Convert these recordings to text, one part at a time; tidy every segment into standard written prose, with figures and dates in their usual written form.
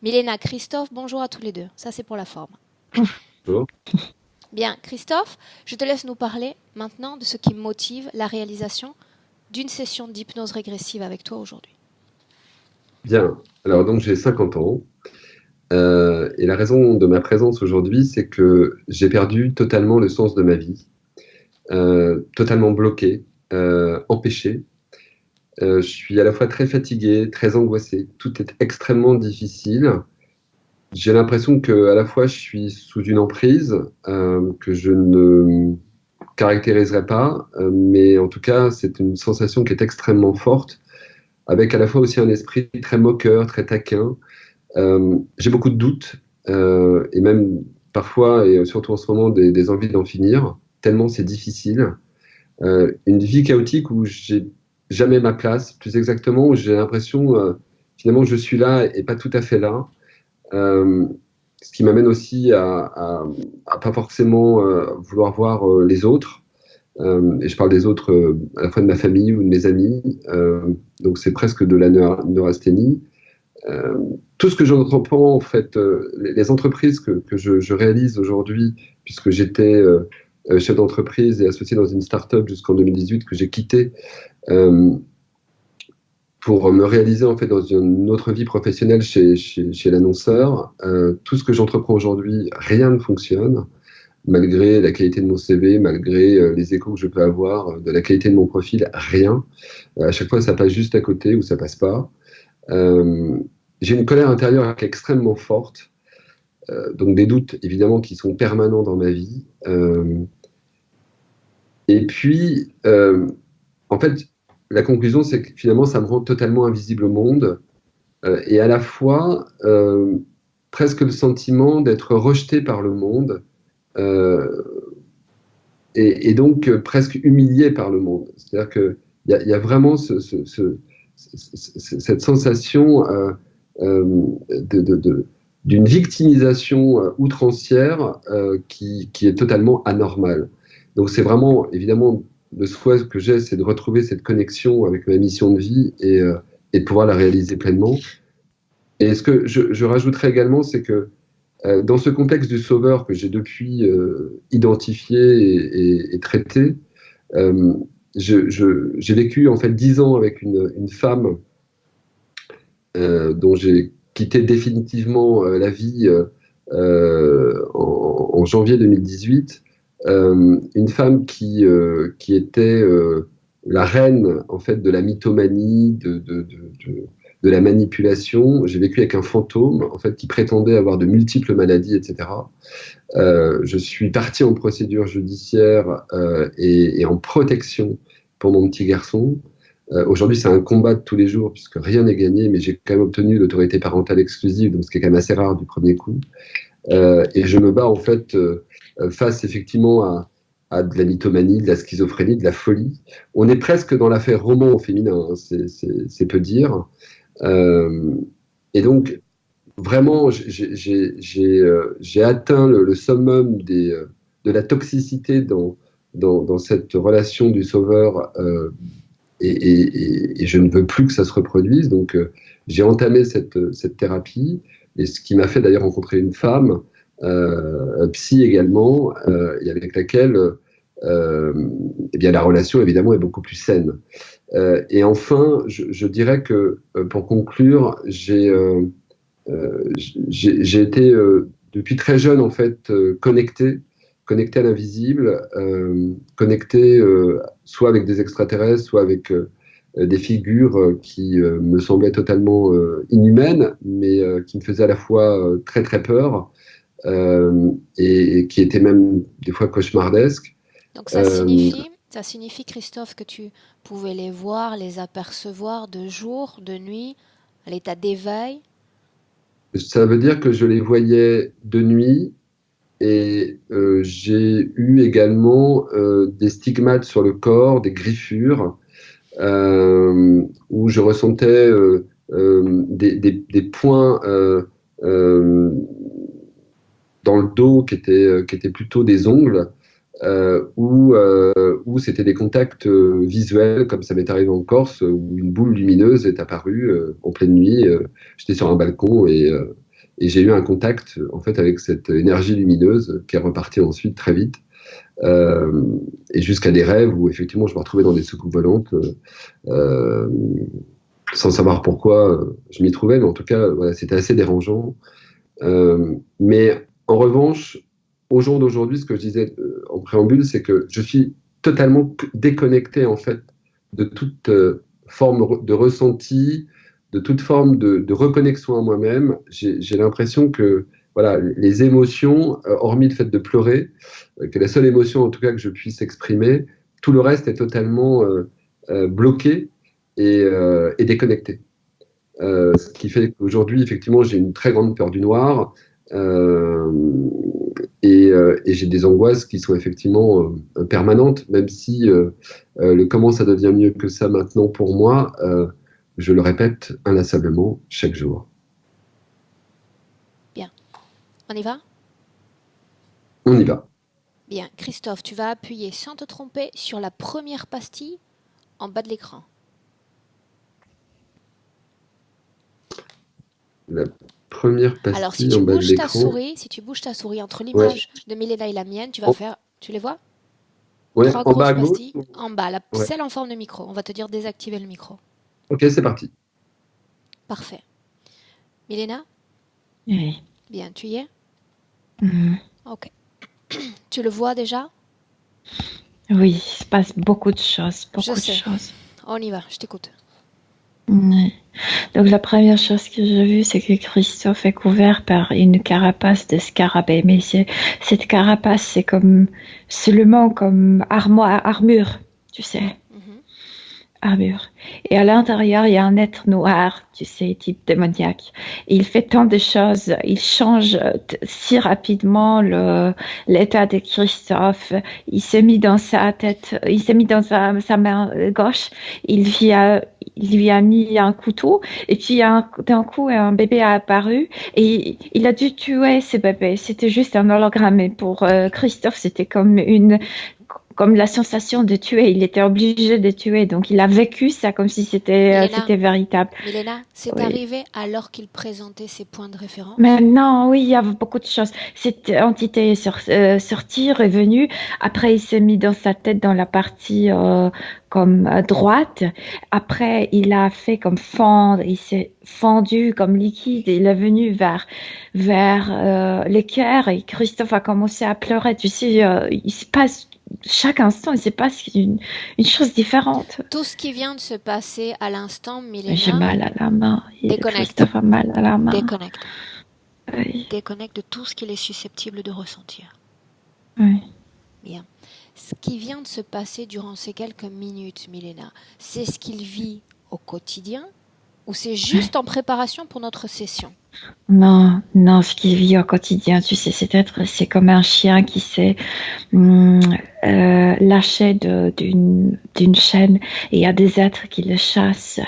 Milena, Christophe, bonjour à tous les deux. Ça, c'est pour la forme. Bonjour. Bien, Christophe, je te laisse nous parler maintenant de ce qui motive la réalisation d'une session d'hypnose régressive avec toi aujourd'hui. Bien. Alors, donc, j'ai 50 ans. Et la raison de ma présence aujourd'hui, c'est que j'ai perdu totalement le sens de ma vie, totalement bloqué, empêché. Je suis à la fois très fatigué, très angoissé. Tout est extrêmement difficile. J'ai l'impression que à la fois je suis sous une emprise que je ne caractériserai pas, mais en tout cas, c'est une sensation qui est extrêmement forte, avec à la fois aussi un esprit très moqueur, très taquin. J'ai beaucoup de doutes et même parfois, et surtout en ce moment, des envies d'en finir, tellement c'est difficile. Une vie chaotique où j'ai jamais ma place, plus exactement, où j'ai l'impression finalement je suis là et pas tout à fait là. Euh, Ce qui m'amène aussi à pas forcément vouloir voir les autres. Et je parle des autres à la fois de ma famille ou de mes amis. Donc c'est presque de la neurasthénie. Euh, Tout ce que j'entreprends, en fait, les entreprises que je réalise aujourd'hui, puisque j'étais chef d'entreprise et associé dans une start-up jusqu'en 2018 que j'ai quitté euh, pour me réaliser en fait dans une autre vie professionnelle chez l'annonceur. Tout ce que j'entreprends aujourd'hui, rien ne fonctionne, malgré la qualité de mon CV, malgré les échos que je peux avoir de la qualité de mon profil, rien. À chaque fois, ça passe juste à côté ou ça passe pas. Euh, j'ai une colère intérieure qui est extrêmement forte, donc des doutes évidemment qui sont permanents dans ma vie. Et puis, en fait, la conclusion, c'est que finalement, ça me rend totalement invisible au monde, et à la fois presque le sentiment d'être rejeté par le monde, euh, et donc presque humilié par le monde. C'est-à-dire qu'il y a vraiment cette sensation d'une victimisation outrancière qui est totalement anormale. Donc c'est vraiment, évidemment, le souhait que j'ai, c'est de retrouver cette connexion avec ma mission de vie et de pouvoir la réaliser pleinement. Et ce que je rajouterais également, c'est que dans ce contexte du sauveur que j'ai depuis identifié et traité, euh, j'ai vécu en fait 10 ans avec une femme dont j'ai quitté définitivement la vie en janvier 2018. Une femme qui était la reine en fait de la mythomanie, de la manipulation. J'ai vécu avec un fantôme en fait qui prétendait avoir de multiples maladies, etc. Je suis parti en procédure judiciaire et en protection pour mon petit garçon. Aujourd'hui, c'est un combat de tous les jours puisque rien n'est gagné, mais j'ai quand même obtenu l'autorité parentale exclusive, donc ce qui est quand même assez rare du premier coup. Et je me bats en fait face effectivement à de la mythomanie, de la schizophrénie, de la folie. On est presque dans l'affaire roman au féminin, hein, c'est peu dire. Euh, et donc, vraiment, j'ai atteint le summum de la toxicité dans cette relation du sauveur et je ne veux plus que ça se reproduise. Donc, j'ai entamé cette thérapie et ce qui m'a fait d'ailleurs rencontrer une femme, psy également, et avec laquelle eh bien, la relation évidemment est beaucoup plus saine. Et enfin, je dirais que pour conclure, j'ai été depuis très jeune en fait connecté à l'invisible, connecté soit avec des extraterrestres, soit avec des figures qui me semblaient totalement inhumaines, mais qui me faisaient à la fois très très peur et qui étaient même des fois cauchemardesques. Donc Euh, ça signifie, Christophe, que tu pouvais les voir, les apercevoir de jour, de nuit, à l'état d'éveil. Ça veut dire que je les voyais de nuit et j'ai eu également des stigmates sur le corps, des griffures, où je ressentais des points dans le dos qui étaient plutôt des ongles, où c'était des contacts visuels, comme ça m'est arrivé en Corse, où une boule lumineuse est apparue en pleine nuit. J'étais sur un balcon Et j'ai eu un contact en fait avec cette énergie lumineuse qui est repartie ensuite très vite. Et jusqu'à des rêves où effectivement je me retrouvais dans des soucoupes volantes sans savoir pourquoi je m'y trouvais, mais en tout cas voilà, c'était assez dérangeant. Mais en revanche, au jour d'aujourd'hui, ce que je disais en préambule, c'est que je suis totalement déconnecté en fait de toute forme de ressenti, de toute forme de reconnexion à moi-même. J'ai l'impression que voilà, les émotions, hormis le fait de pleurer, que la seule émotion en tout cas que je puisse exprimer, tout le reste est totalement bloqué et déconnecté. Ce qui fait qu'aujourd'hui, effectivement, j'ai une très grande peur du noir euh, et j'ai des angoisses qui sont effectivement permanentes, même si comment ça devient mieux que ça maintenant pour moi, je le répète inlassablement chaque jour. Bien. On y va? On y va. Bien. Christophe, tu vas appuyer sans te tromper sur la première pastille en bas de l'écran. La première Alors, si pastille tu en bas de bouges ta l'écran. souris, entre Ouais. l'image de Milena et la mienne, tu vas En, faire, tu les vois? ouais, Trois en bas grosses à gauche. pastilles en bas, Ouais. celle en forme de micro. On va te dire désactiver le micro. Ok, c'est parti. Parfait. Milena? Oui. Bien, tu y es? Mhm. Ok. Tu le vois déjà? Oui, il se passe beaucoup de choses, Je beaucoup de sais. choses. On y va, je t'écoute. Oui. Donc la première chose que j'ai vue, c'est que Christophe est couvert par une carapace de scarabée. Mais cette carapace, c'est comme seulement comme armure, tu sais. Mhm. Armure. Et à l'intérieur, il y a un être noir, tu sais, type démoniaque. Et il fait tant de choses. Il change si rapidement l'état de Christophe. Il s'est mis dans sa tête, il s'est mis dans sa main gauche. Il lui a mis un couteau. Et puis, d'un coup, un bébé a apparu. Et il a dû tuer ce bébé. C'était juste un hologramme. Et pour Christophe, c'était comme la sensation de tuer. Il était obligé de tuer. Donc, il a vécu ça comme si c'était véritable. Milena, c'est Oui. arrivé alors qu'il présentait ses points de référence? Mais non, oui, il y a beaucoup de choses. Cette entité est sortie, revenue. Après, il s'est mis dans sa tête dans la partie comme droite. Après, il a fait comme fondre. Il s'est fendu comme liquide. Il est venu vers les cœurs et Christophe a commencé à pleurer. Tu sais, il se passe chaque instant, il se passe une chose différente. Tout ce qui vient de se passer à l'instant, Milena. J'ai mal à la main. Déconnecte. Christophe a mal à la main. Déconnecte. Oui. Déconnecte de tout ce qu'il est susceptible de ressentir. Oui. Bien. Ce qui vient de se passer durant ces quelques minutes, Milena, c'est ce qu'il vit au quotidien ou c'est juste en préparation pour notre session? Non, ce qu'il vit au quotidien, tu sais, c'est comme un chien qui s'est lâché d'une chaîne et il y a des êtres qui le chassent.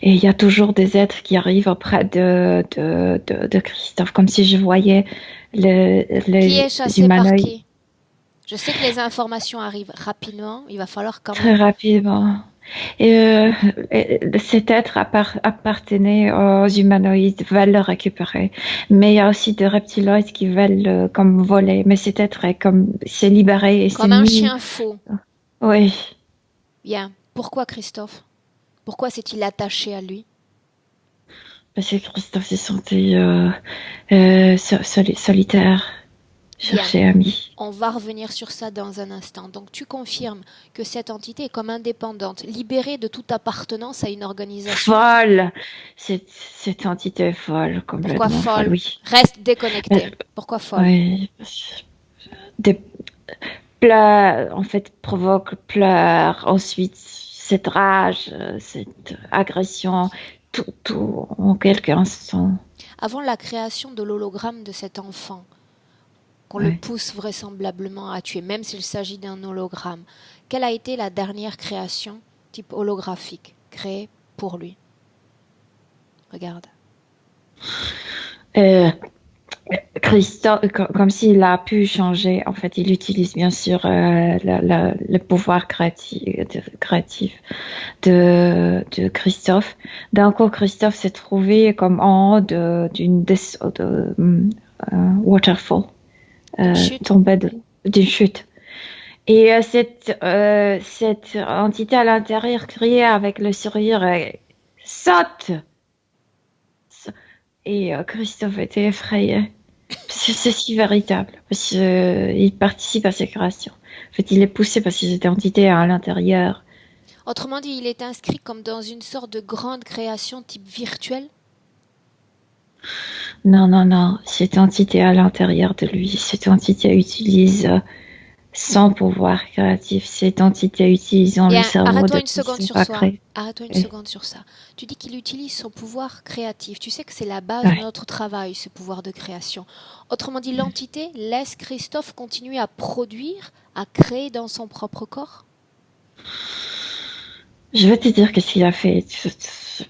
Et il y a toujours des êtres qui arrivent auprès de Christophe, comme si je voyais Qui est chassé par humanoïdes. qui? Je sais que les informations arrivent rapidement, il va falloir quand même... Très rapidement. Et cet être appartenait aux humanoïdes, veulent le récupérer. Mais il y a aussi des reptiloïdes qui veulent comme voler. Mais cet être s'est libéré et Comme un chien faux. Oui. Bien. Pourquoi Christophe? Pourquoi s'est-il attaché à lui? Parce que Christophe s'est senti solitaire. Chercher ami. On va revenir sur ça dans un instant. Donc tu confirmes que cette entité est comme indépendante, libérée de toute appartenance à une organisation. Folle. Cette entité est folle, complètement. Pourquoi folle? Oui. Reste déconnecté. Pourquoi folle? Oui. Des pleurs, en fait, provoque pleurs. Ensuite, cette rage, cette agression, tout en quelques instants. Avant la création de l'hologramme de cet enfant, qu'on le pousse vraisemblablement à tuer, même s'il s'agit d'un hologramme. Quelle a été la dernière création type holographique créée pour lui? Regarde. Christophe, comme s'il a pu changer, en fait, il utilise bien sûr le pouvoir créatif de Christophe. D'un coup, Christophe s'est trouvé comme en haut d'une waterfall, tombé d'une chute. Et cette entité à l'intérieur criait avec le sourire saute! Et Christophe était effrayé. C'est si véritable, parce qu'il participe à ses créations. En fait, il est poussé par ces entités à l'intérieur. Autrement dit, il est inscrit comme dans une sorte de grande création type virtuelle? Non. Cette entité à l'intérieur de lui, cette entité utilise son pouvoir créatif, cette entité utilisant le cerveau arrête-toi de une seconde sur à ça. créer. Arrête-toi une seconde sur ça. Tu dis qu'il utilise son pouvoir créatif. Tu sais que c'est la base de notre travail, ce pouvoir de création. Autrement dit, l'entité laisse Christophe continuer à produire, à créer dans son propre corps? Je vais te dire qu'est-ce qu'il a fait,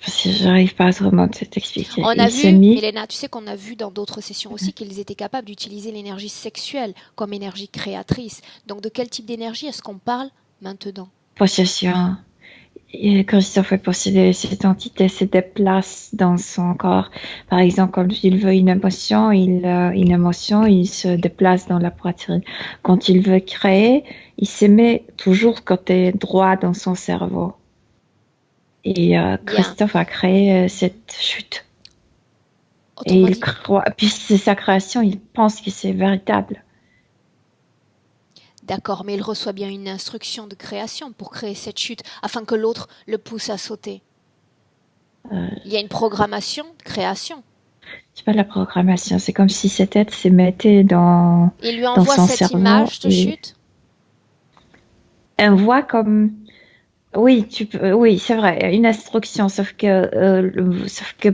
parce que j'arrive pas vraiment à t'expliquer. On a vu, Milena, tu sais qu'on a vu dans d'autres sessions aussi qu'ils étaient capables d'utiliser l'énergie sexuelle comme énergie créatrice. Donc de quel type d'énergie est-ce qu'on parle maintenant? Possession. Et Christophe est possédé, cette entité se déplace dans son corps. Par exemple, quand il veut une émotion, il se déplace dans la poitrine. Quand il veut créer, il se met toujours côté droit dans son cerveau. Et Christophe a créé cette chute. Autrement dit, croit, puis c'est sa création, il pense que c'est véritable. D'accord, mais il reçoit bien une instruction de création pour créer cette chute, afin que l'autre le pousse à sauter. Il y a une programmation de création. C'est pas de la programmation, c'est comme si cette tête se mettait dans son cerveau. Il lui envoie cette image de chute? Elle voit comme... Oui, oui, c'est vrai, une instruction, sauf que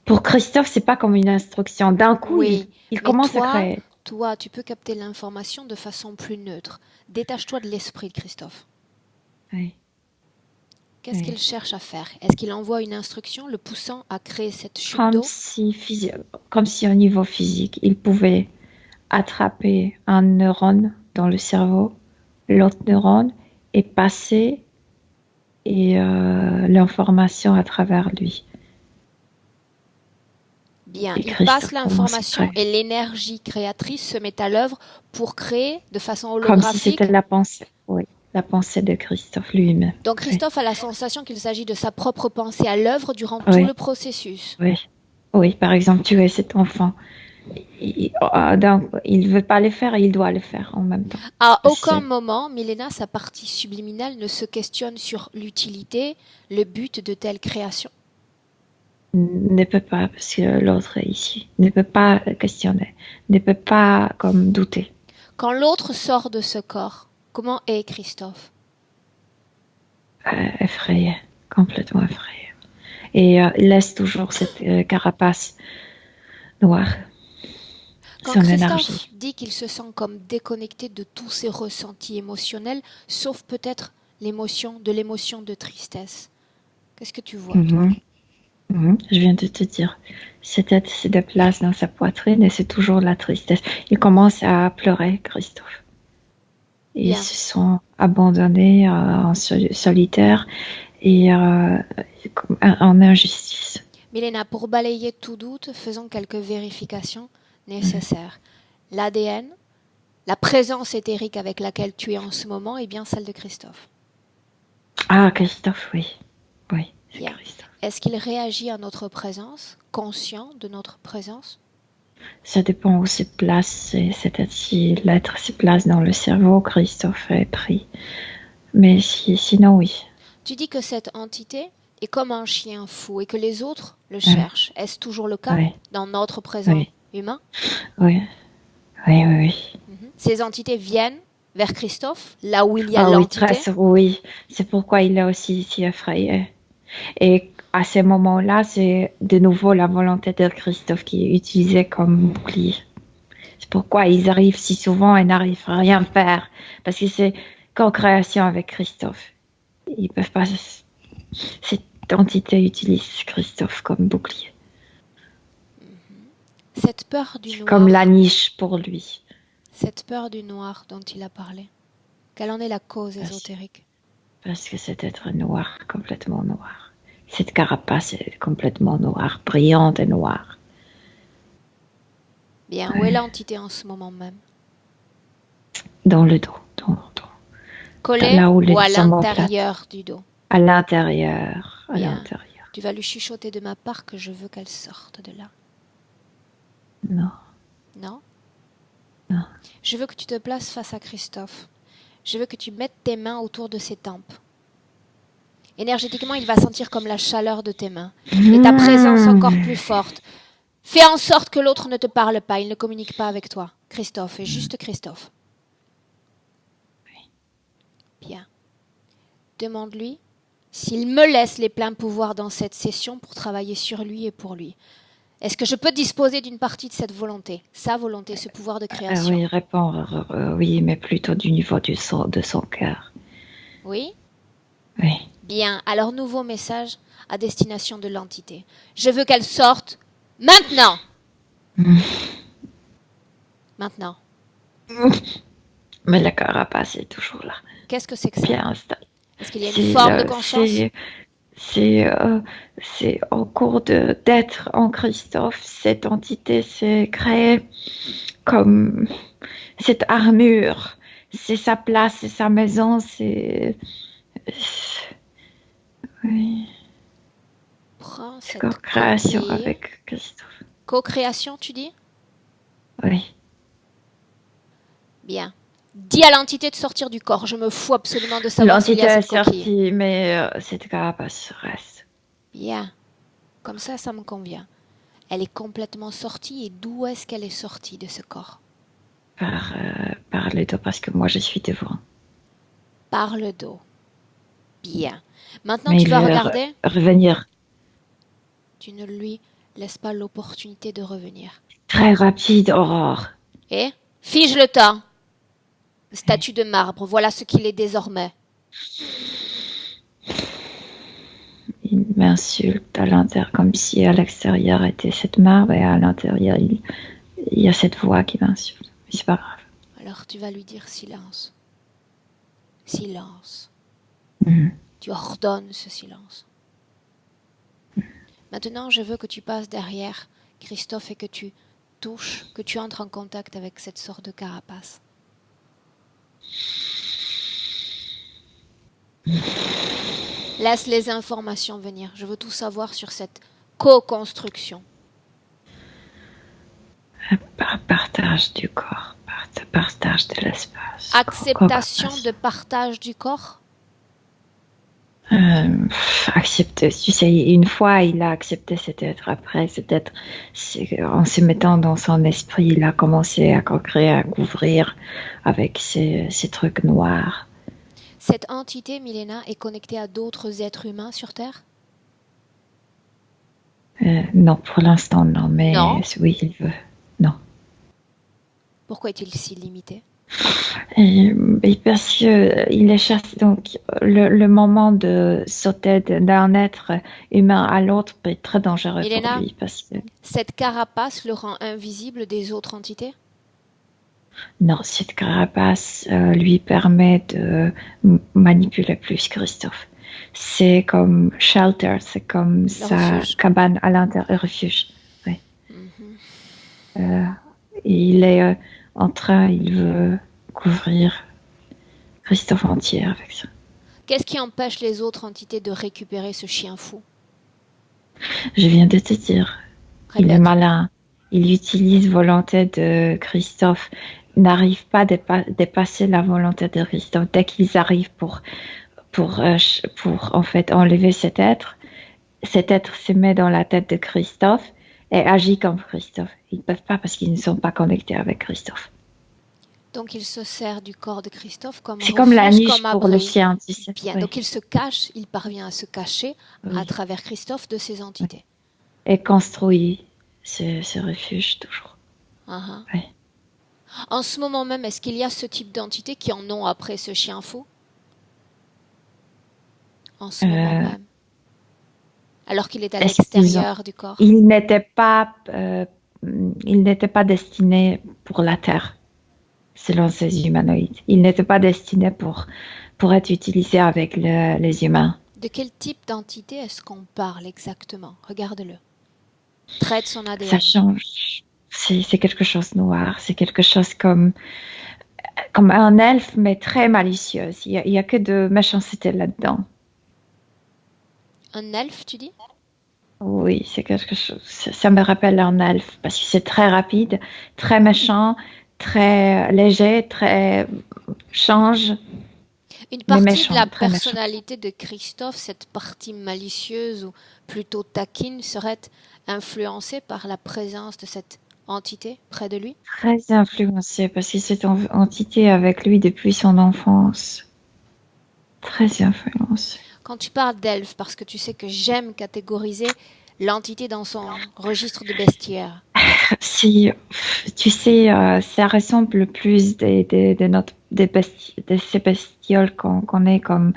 pour Christophe, c'est pas comme une instruction. D'un coup, il commence à créer. Toi, tu peux capter l'information de façon plus neutre. Détache-toi de l'esprit de Christophe. Oui. Qu'est-ce qu'il cherche à faire? Est-ce qu'il envoie une instruction le poussant à créer cette chute d'eau? Comme si au niveau physique, il pouvait attraper un neurone dans le cerveau, l'autre neurone, et passer l'information à travers lui. Bien, il passe l'information et l'énergie créatrice se met à l'œuvre pour créer de façon holographique. Comme si c'était la pensée, oui, la pensée de Christophe lui-même. Donc Christophe a la sensation qu'il s'agit de sa propre pensée à l'œuvre durant tout le processus. Oui, par exemple, tuer cet enfant. Il ne veut pas le faire et il doit le faire en même temps. À aucun moment, Milena, sa partie subliminale, ne se questionne sur l'utilité, le but de telle création. Ne peut pas, parce que l'autre est ici. Ne peut pas questionner. Ne peut pas comme douter. Quand l'autre sort de ce corps, comment est Christophe? Effrayé, complètement effrayé. Et il laisse toujours cette carapace noire. Quand Christophe dit qu'il se sent comme déconnecté de tous ses ressentis émotionnels, sauf peut-être l'émotion de tristesse, qu'est-ce que tu vois, toi? Je viens de te dire, cette tête se déplace dans sa poitrine et c'est toujours la tristesse. Il commence à pleurer, Christophe. Ils se sont abandonnés en solitaire et en injustice. Milena, pour balayer tout doute, faisons quelques vérifications nécessaires. L'ADN, la présence éthérique avec laquelle tu es en ce moment est bien celle de Christophe. Ah, Christophe, oui. Oui, c'est Christophe. Est-ce qu'il réagit à notre présence, conscient de notre présence? Ça dépend où se place, c'est-à-dire si l'être se place dans le cerveau, Christophe est pris. Mais sinon, oui. Tu dis que cette entité est comme un chien fou et que les autres le cherchent. Est-ce toujours le cas dans notre présent humain? Oui. Ces entités viennent vers Christophe, là où il y a l'entité? Oui, c'est pourquoi il est aussi si effrayé. Et à ces moments-là, c'est de nouveau la volonté de Christophe qui est utilisée comme bouclier. C'est pourquoi ils arrivent si souvent et n'arrivent à rien faire. Parce que c'est co-création avec Christophe. Ils peuvent pas... Cette entité utilise Christophe comme bouclier. Cette peur du noir. Comme la niche pour lui. Cette peur du noir dont il a parlé. Quelle en est la cause ésotérique? Parce que cet être noir, complètement noir. Cette carapace est complètement noire, brillante et noire. Bien, où est l'entité en ce moment même? Dans le dos. Collée là où ou à les omoplates. l'intérieur du dos? À l'intérieur. À Bien. l'intérieur. Tu vas lui chuchoter de ma part que je veux qu'elle sorte de là. Non. Non? Non. Je veux que tu te places face à Christophe. Je veux que tu mettes tes mains autour de ses tempes. Énergétiquement, il va sentir comme la chaleur de tes mains. Et ta présence encore plus forte. Fais en sorte que l'autre ne te parle pas, il ne communique pas avec toi. Christophe, et juste Christophe. Bien. Demande-lui s'il me laisse les pleins pouvoirs dans cette session pour travailler sur lui et pour lui. Est-ce que je peux disposer d'une partie de cette volonté, sa volonté, ce pouvoir de création? Oui, répondre, oui, mais plutôt du niveau de son cœur. Oui? Oui. Bien, alors nouveau message à destination de l'entité. Je veux qu'elle sorte maintenant. Maintenant. Mais la carapace est toujours là. Qu'est-ce que c'est que ça? Bien installée. Est-ce qu'il y a une forme de conscience? C'est au cours d'être en Christophe, cette entité s'est créée comme cette armure. C'est sa place, c'est sa maison, c'est... Oui. Prends cette co-création coquille. avec Christophe. Co-création, tu dis? Oui. Bien. Dis à l'entité de sortir du corps. Je me fous absolument de savoir s'il y L'entité a est cette coquille. sortie, mais cette carapace reste. Bien. Comme ça me convient. Elle est complètement sortie. Et d'où est-ce qu'elle est sortie de ce corps? Par le dos, parce que moi je suis devant. Par le dos. Bien. Maintenant, mais tu vas regarder. Revenir. Tu ne lui laisses pas l'opportunité de revenir. Très rapide, Aurore. Et fige le temps. Statue de marbre, voilà ce qu'il est désormais. Il m'insulte à l'intérieur, comme si à l'extérieur était cette marbre et à l'intérieur il y a cette voix qui m'insulte. Mais c'est pas grave. Alors tu vas lui dire silence. Silence. Tu ordonnes ce silence. Maintenant, je veux que tu passes derrière Christophe et que tu touches, que tu entres en contact avec cette sorte de carapace. Laisse les informations venir. Je veux tout savoir sur cette co-construction. Partage du corps, partage de l'espace. Acceptation de partage du corps? Accepter, tu sais, une fois il a accepté cet être, après cet être, en se mettant dans son esprit, il a commencé à créer, à couvrir avec ces trucs noirs. Cette entité, Milena, est connectée à d'autres êtres humains sur Terre? Non, pour l'instant non, mais non. Oui, il veut. Non. Pourquoi est-il si limité? Parce que il est chassé, donc le moment de sauter d'un être humain à l'autre peut être très dangereux Milena, pour lui. Parce que... cette carapace le rend invisible des autres entités? Non, cette carapace lui permet de manipuler plus Christophe. C'est comme shelter, c'est comme sa refuge. Cabane à l'intérieur, refuge. Oui. Il est en train, il veut couvrir Christophe entier avec ça. Qu'est-ce qui empêche les autres entités de récupérer ce chien fou? Je viens de te dire. Répète. Il est malin. Il utilise volonté de Christophe. Il n'arrive pas à dépasser la volonté de Christophe. Dès qu'ils arrivent pour en fait enlever cet être se met dans la tête de Christophe et agit comme Christophe. Ils ne peuvent pas parce qu'ils ne sont pas connectés avec Christophe. Donc il se sert du corps de Christophe comme c'est comme la niche pour le chien, tu sais. Bien, oui. Donc il se cache, il parvient à se cacher à travers Christophe de ses entités. Et construit ce refuge toujours. Oui. En ce moment même, est-ce qu'il y a ce type d'entités qui en ont après ce chien fou? En ce moment même. Alors qu'il est à l'extérieur du corps. Il n'était pas il n'était pas destiné pour la Terre, selon ces humanoïdes. Il n'était pas destiné pour être utilisé avec les humains. De quel type d'entité est-ce qu'on parle exactement? Regarde-le. Traite son Ça ADN. change. C'est quelque chose de noir. C'est quelque chose comme un elfe, mais très malicieux. Il y a que de méchanceté là-dedans. Un elfe, tu dis? Oui, c'est quelque chose. Ça me rappelle un elfe parce que c'est très rapide, très méchant, très léger, très change, Une mais partie de méchant, la très méchant. personnalité de Christophe, cette partie malicieuse ou plutôt taquine, serait influencée par la présence de cette entité près de lui? Très influencé parce que cette entité avec lui depuis son enfance. Très influencé. Quand tu parles d'elfe, parce que tu sais que j'aime catégoriser l'entité dans son registre de bestiaire. Si, tu sais, ça ressemble plus de ces bestioles qu'on connaît comme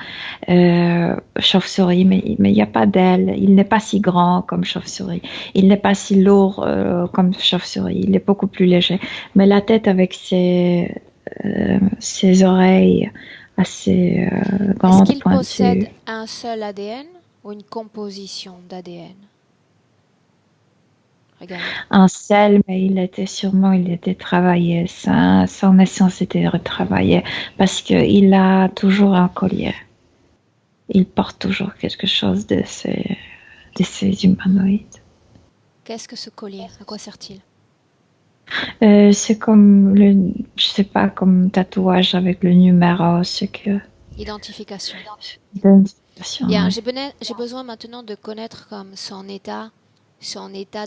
chauve-souris, mais il n'y a pas d'aile. Il n'est pas si grand comme chauve-souris. Il n'est pas si lourd comme chauve-souris. Il est beaucoup plus léger. Mais la tête avec ses oreilles assez Est-ce grandes, qu'il possède pointues. un seul ADN ou une composition d'ADN? Regarde. Un seul, mais il était travaillé. Son essence était retravaillée parce qu'il a toujours un collier. Il porte toujours quelque chose de ces humanoïdes. Qu'est-ce que ce collier? À quoi sert-il? C'est comme je sais pas, comme tatouage avec le numéro, ce que Identification. l'identification. Bien, Ouais. j'ai besoin maintenant de connaître comme son état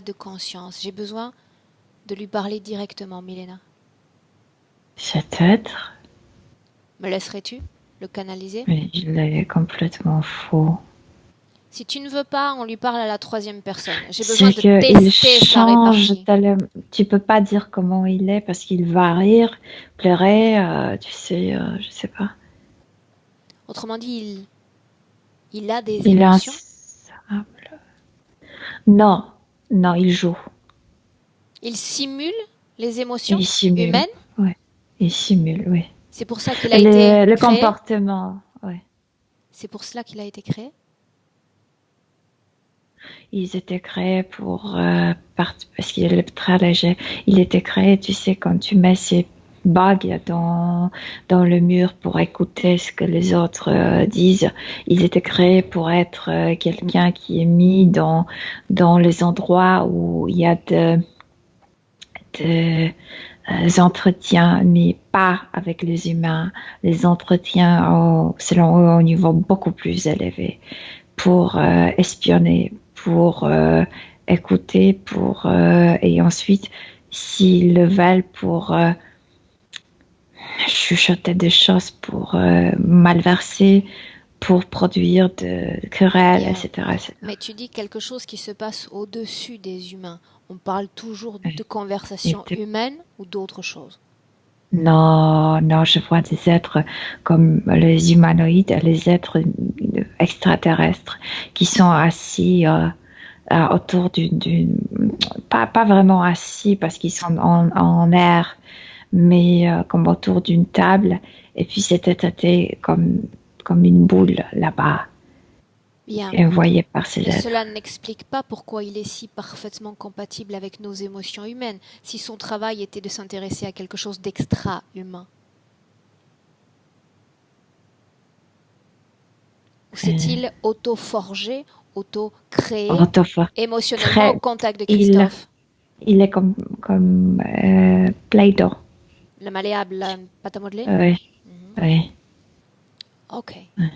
de conscience. J'ai besoin de lui parler directement, Milena. Cet être, Me laisserais-tu le canaliser? mais il est complètement fou. Si tu ne veux pas, on lui parle à la troisième personne. J'ai besoin C'est de qu'il tester sa change répartie. tellement. Tu peux pas dire comment il est parce qu'il va rire, pleurer, tu sais, je sais pas. Autrement dit, il a des Il est émotions. Non, non, il joue. Il simule les émotions Il simule. humaines. Ouais. Il simule, oui. C'est pour ça qu'il a été Le créé. comportement, ouais. C'est pour cela qu'il a été créé. Ils étaient créés pour parce qu'il est très léger. Il était créé, tu sais, quand tu mets ces bagues dans le mur pour écouter ce que les autres disent. Ils étaient créés pour être quelqu'un qui est mis dans les endroits où il y a de entretiens, mais pas avec les humains. Les entretiens, selon eux, au niveau beaucoup plus élevé pour espionner, pour écouter, et ensuite, s'ils le veulent, pour chuchoter des choses, pour malverser, pour produire de querelles, Bien. etc., etc. Mais tu dis quelque chose qui se passe au-dessus des humains. On parle toujours de Et conversations de- humaines ou d'autres choses. Non, non, je vois des êtres comme les humanoïdes, les êtres extraterrestres qui sont assis autour pas vraiment assis parce qu'ils sont en air, mais comme autour d'une table, et puis c'était tâté comme une boule là-bas, Bien. envoyée par ces Mais êtres. cela n'explique pas pourquoi il est si parfaitement compatible avec nos émotions humaines, si son travail était de s'intéresser à quelque chose d'extra-humain. Ou s'est-il auto-forgé, auto-créé, Orthophobe. émotionnellement au contact de Il, Christophe? il est comme Play-Doh. Le malléable, la pâte à modeler? Oui, Mhm. oui. Ok. Ouais.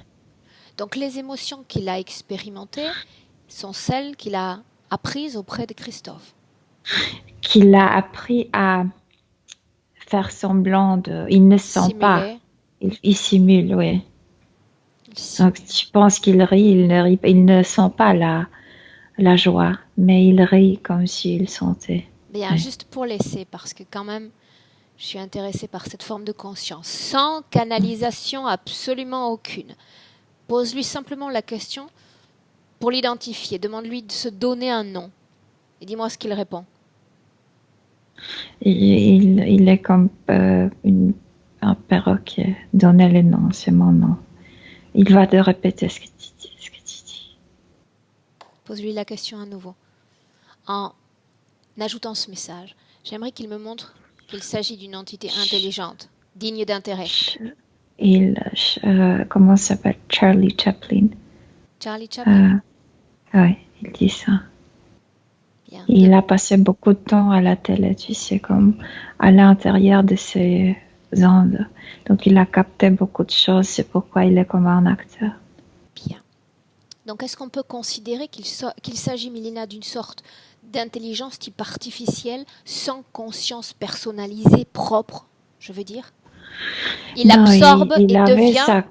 Donc les émotions qu'il a expérimentées sont celles qu'il a apprises auprès de Christophe. Qu'il a appris à faire semblant de. Il ne sent pas. Simuler. Il simule, oui. Il simule. Donc tu penses qu'il rit, il ne sent pas la joie, mais il rit comme s'il sentait. Bien, Oui. juste pour laisser, parce que quand même, je suis intéressée par cette forme de conscience, sans canalisation absolument aucune. Pose-lui simplement la question pour l'identifier. Demande-lui de se donner un nom. Et dis-moi ce qu'il répond. Il est comme un perroquet. Donnez le nom, c'est mon nom. Il va te répéter ce que tu dis. Pose-lui la question à nouveau. En ajoutant ce message, j'aimerais qu'il me montre qu'il s'agit d'une entité intelligente, digne d'intérêt. Comment ça s'appelle? Charlie Chaplin. Charlie Chaplin? Oui, il dit ça. Bien. Il a passé beaucoup de temps à la télé, tu sais, comme à l'intérieur de ces ondes. Donc il a capté beaucoup de choses, c'est pourquoi il est comme un acteur. Bien. Donc est-ce qu'on peut considérer qu'il s'agit, Milena, d'une sorte d'intelligence type artificielle, sans conscience personnalisée, propre, je veux dire? Il absorbe il et avait devient...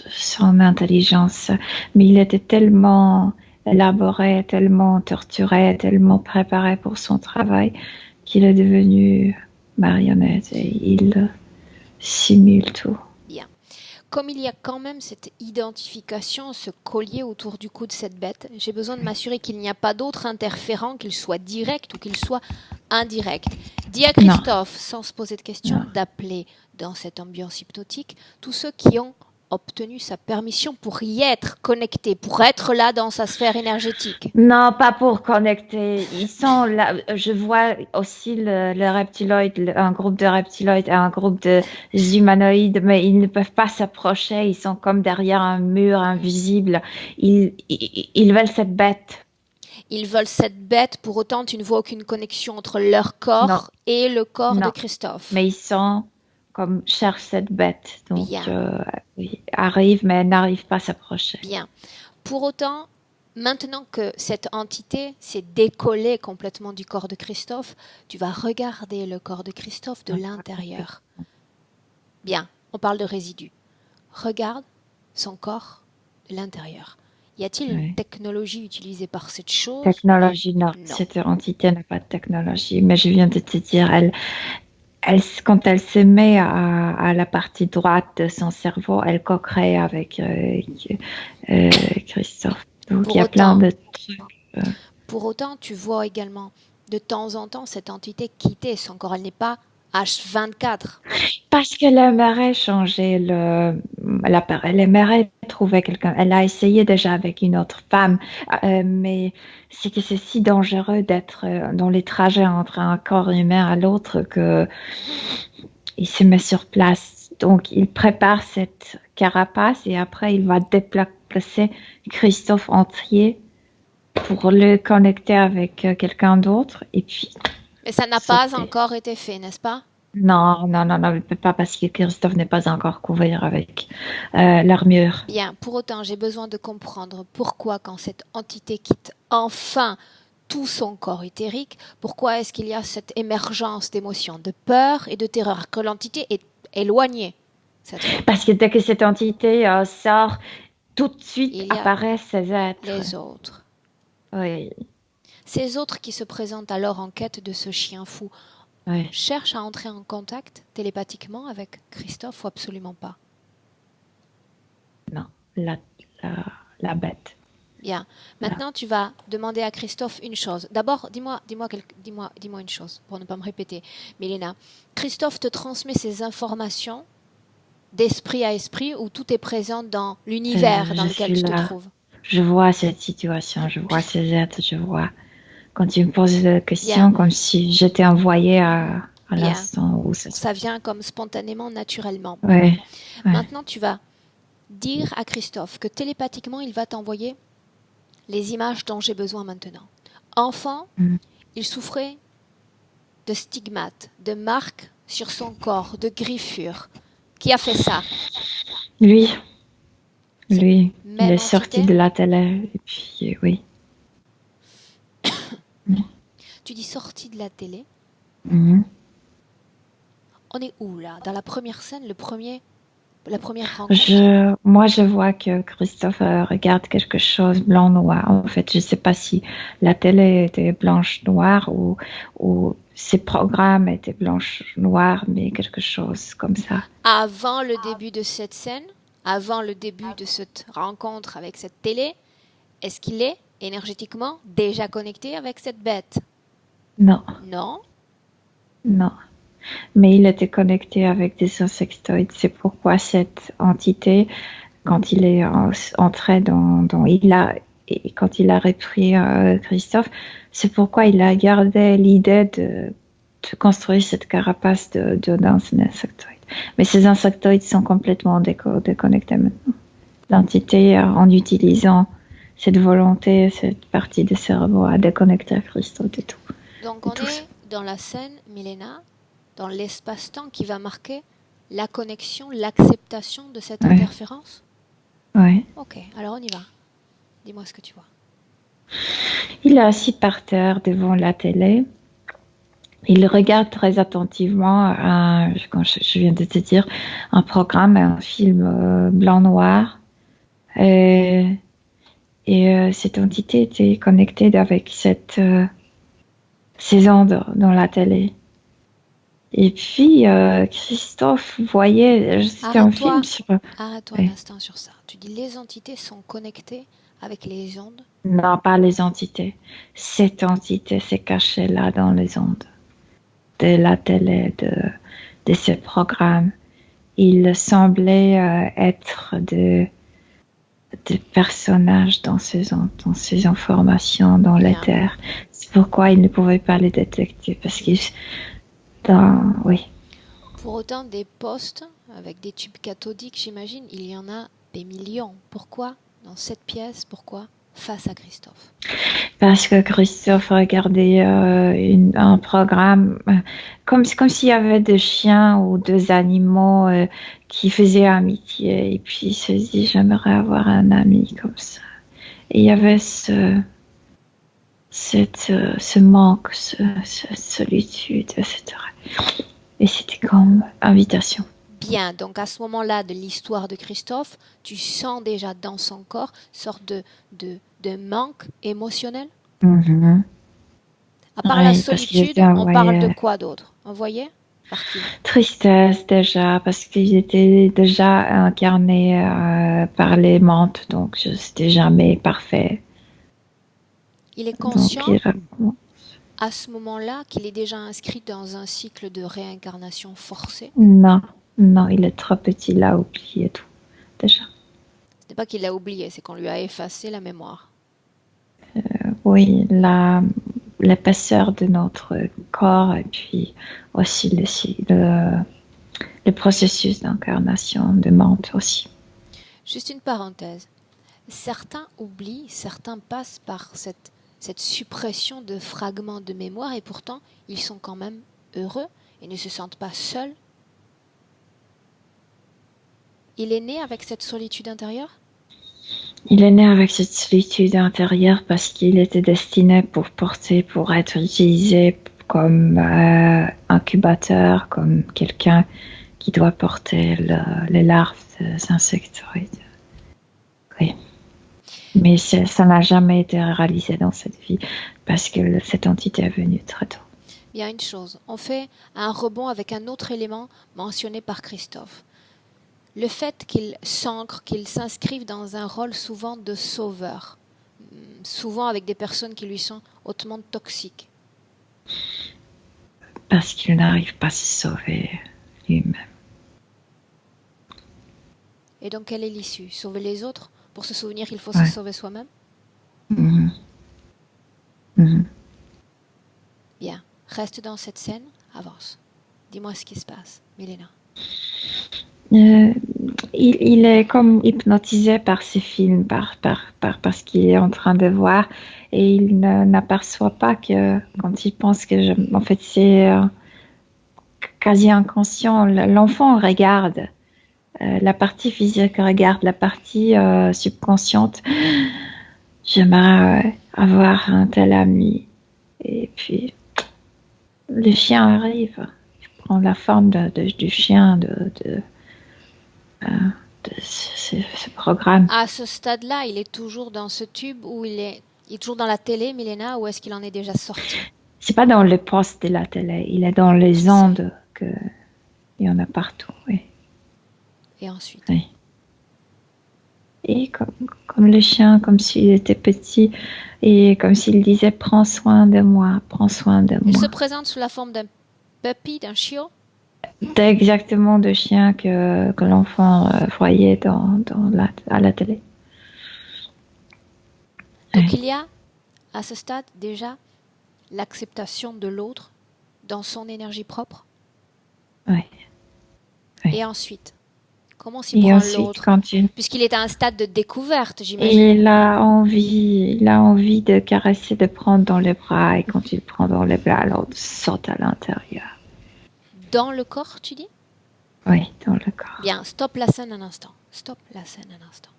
son intelligence, mais il était tellement élaboré, tellement torturé, tellement préparé pour son travail qu'il est devenu marionnette et il simule tout. Bien. Comme il y a quand même cette identification, ce collier autour du cou de cette bête, j'ai besoin de m'assurer qu'il n'y a pas d'autre interférent, qu'il soit direct ou qu'il soit indirect. Dis à Christophe, sans se poser de questions, d'appeler dans cette ambiance hypnotique tous ceux qui ont obtenu sa permission pour y être connectés, pour être là dans sa sphère énergétique. Non, pas pour connecter. Ils sont là. Je vois aussi le reptiloïde, un groupe de reptiloïdes et un groupe de humanoïdes, mais ils ne peuvent pas s'approcher. Ils sont comme derrière un mur invisible. Ils veulent cette bête. Ils veulent cette bête, pour autant tu ne vois aucune connexion entre leur corps et le corps de Christophe. Mais ils sont comme cherchent cette bête. Donc, arrivent, mais n'arrivent pas à s'approcher. Bien. Pour autant, maintenant que cette entité s'est décollée complètement du corps de Christophe, tu vas regarder le corps de Christophe de l'intérieur. Bien, on parle de résidus. Regarde son corps de l'intérieur. Y a-t-il une technologie utilisée par cette chose? Technologie, non. Cette entité n'a pas de technologie. Mais je viens de te dire, quand elle se met à la partie droite de son cerveau, elle co-crée avec Christophe. Donc il y a plein de trucs. Pour autant, tu vois également de temps en temps cette entité quitter son corps. Elle n'est pas H24. Parce qu'elle aimerait changer elle aimerait trouver quelqu'un. Elle a essayé déjà avec une autre femme, mais c'est que c'est si dangereux d'être dans les trajets entre un corps humain à l'autre que il se met sur place. Donc il prépare cette carapace et après il va déplacer Christophe entier pour le connecter avec quelqu'un d'autre et puis. Mais ça n'a pas encore été fait, n'est-ce pas? Non, pas parce que Christophe n'est pas encore couvert avec l'armure. Bien, pour autant, j'ai besoin de comprendre pourquoi quand cette entité quitte enfin tout son corps éthérique, pourquoi est-ce qu'il y a cette émergence d'émotions, de peur et de terreur, que l'entité est éloignée cette fois. Parce que dès que cette entité sort, tout de suite apparaissent ces êtres. Les autres. Oui. Ces autres qui se présentent alors en quête de ce chien fou. Cherche à entrer en contact télépathiquement avec Christophe ou absolument pas? Non, la bête. Bien. Maintenant, tu vas demander à Christophe une chose. D'abord, dis-moi une chose pour ne pas me répéter. Milena, Christophe te transmet ces informations d'esprit à esprit ou tout est présent dans l'univers dans lequel tu te trouves? Je vois cette situation, je vois ces êtres, je vois. Quand tu me poses la question, comme si j'étais envoyée à l'instant où ça vient comme spontanément, naturellement. Ouais. Maintenant, tu vas dire à Christophe que télépathiquement, il va t'envoyer les images dont j'ai besoin maintenant. Enfant, il souffrait de stigmates, de marques sur son corps, de griffures. Qui a fait ça? Lui. Il est sorti de la télé et puis oui. Tu dis sorti de la télé. On est où là? Dans la première scène, la première rencontre? Moi, je vois que Christophe regarde quelque chose blanc-noir. En fait, je ne sais pas si la télé était blanche-noire ou ses programmes étaient blanche-noir, mais quelque chose comme ça. Avant le début de cette scène, avant le début de cette rencontre avec cette télé, est-ce qu'il est énergétiquement déjà connecté avec cette bête? Non, Non? non. Mais il était connecté avec des insectoïdes. C'est pourquoi cette entité, quand il est entré et quand il a repris Christophe, c'est pourquoi il a gardé l'idée de construire cette carapace d'insectoïdes. Mais ces insectoïdes sont complètement déconnectés maintenant. L'entité, en utilisant cette volonté, cette partie du cerveau, a déconnecté Christophe de tout. Donc on est dans la scène, Milena, dans l'espace-temps qui va marquer la connexion, l'acceptation de cette interférence? Oui. Ok, alors on y va. Dis-moi ce que tu vois. Il est assis par terre devant la télé. Il regarde très attentivement, comme je viens de te dire, un programme, un film blanc-noir. Et cette entité était connectée avec ces ondes dans la télé. Et puis, Christophe voyait, c'était un film sur... Arrête-toi un instant sur ça. Tu dis les entités sont connectées avec les ondes? Non, pas les entités. Cette entité s'est cachée là dans les ondes de la télé, de ce programme. Il semblait être des personnages dans ces ondes, dans ces informations, dans l'éther. C'est pourquoi il ne pouvait pas les détecter, parce qu'il... Oui. Pour autant, des postes avec des tubes cathodiques, j'imagine, il y en a des millions. Pourquoi dans cette pièce? Pourquoi face à Christophe? Parce que Christophe regardait un programme comme s'il y avait deux chiens ou deux animaux qui faisaient amitié. Et puis il se dit, j'aimerais avoir un ami comme ça. Et il y avait ce manque, cette solitude, etc. Et c'était comme invitation. Bien, donc à ce moment-là de l'histoire de Christophe, tu sens déjà dans son corps une sorte de manque émotionnel? Mm-hmm. À part la solitude, on parle de quoi d'autre? On voyait? Par qui? Tristesse déjà, parce qu'ils étaient déjà incarnés par les mantes, donc c'était jamais parfait. Il est conscient à ce moment-là qu'il est déjà inscrit dans un cycle de réincarnation forcée? Non, il est trop petit, il a oublié tout, déjà. Ce n'est pas qu'il l'a oublié, c'est qu'on lui a effacé la mémoire. Oui, l'épaisseur de notre corps et puis aussi le processus d'incarnation de menthe aussi. Juste une parenthèse. Certains oublient, certains passent par cette suppression de fragments de mémoire et pourtant ils sont quand même heureux et ne se sentent pas seuls. Il est né avec cette solitude intérieure? Il est né avec cette solitude intérieure parce qu'il était destiné pour être utilisé comme incubateur, comme quelqu'un qui doit porter les larves des insectoïdes. Oui. Mais ça n'a jamais été réalisé dans cette vie parce que cette entité est venue très tôt. Il y a une chose, on fait un rebond avec un autre élément mentionné par Christophe. Le fait qu'il s'ancre, qu'il s'inscrive dans un rôle souvent de sauveur, souvent avec des personnes qui lui sont hautement toxiques. Parce qu'il n'arrive pas à se sauver lui-même. Et donc quelle est l'issue? Sauver les autres? Pour se souvenir qu'il faut se sauver soi-même? Mm-hmm. Mm-hmm. Bien, reste dans cette scène, avance. Dis-moi ce qui se passe, Milena. Il est comme hypnotisé par ces films, par ce qu'il est en train de voir, et il n'aperçoit pas que quand il pense que, en fait, c'est quasi inconscient. L'enfant regarde, la partie physique regarde, la partie subconsciente. J'aimerais avoir un tel ami. Et puis, le chien arrive, il prend la forme du chien, de ce programme. À ce stade-là, il est toujours dans ce tube où il est toujours dans la télé, Milena, ou est-ce qu'il en est déjà sorti? C'est pas dans le poste de la télé, il est dans les ondes il y en a partout, oui. Et ensuite? Oui. Et comme le chien, comme s'il était petit, et comme s'il disait prends soin de moi, prends soin de Il moi. se présente sous la forme d'un puppy, d'un chiot. C'était exactement le chien que l'enfant voyait à la télé. Donc il y a, à ce stade, déjà, l'acceptation de l'autre dans son énergie propre. Oui. Et ensuite, comment s'y prend l'autre? Puisqu'il est à un stade de découverte, j'imagine. Il a envie de caresser, de prendre dans les bras. Et quand il prend dans les bras, alors il saute à l'intérieur. Dans le corps, tu dis? Oui, dans le corps. Bien, stop la scène un instant. Stop la scène un instant.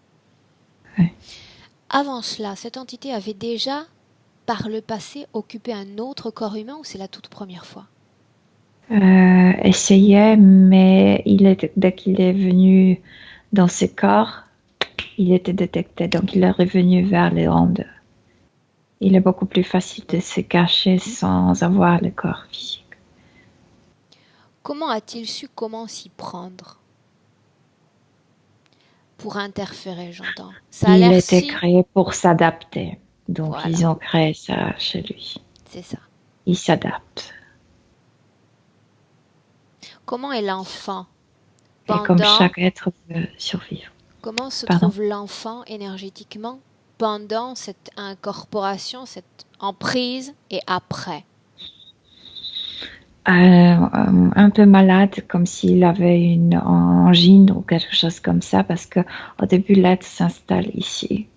Oui. Avant cela, cette entité avait déjà, par le passé, occupé un autre corps humain ou c'est la toute première fois? Essayait, mais dès qu'il est venu dans ce corps, il était détecté, donc il est revenu vers les ondes. Il est beaucoup plus facile de se cacher sans avoir le corps physique. Comment a-t-il su comment s'y prendre? Pour interférer, j'entends. Il était créé pour s'adapter, donc voilà. Ils ont créé ça chez lui. C'est ça. Il s'adapte. Comment est l'enfant Et comme chaque être veut survivre. Comment se trouve l'enfant énergétiquement pendant cette incorporation, cette emprise et après? Un peu malade, comme s'il avait une angine ou quelque chose comme ça, parce que au début l'être s'installe ici,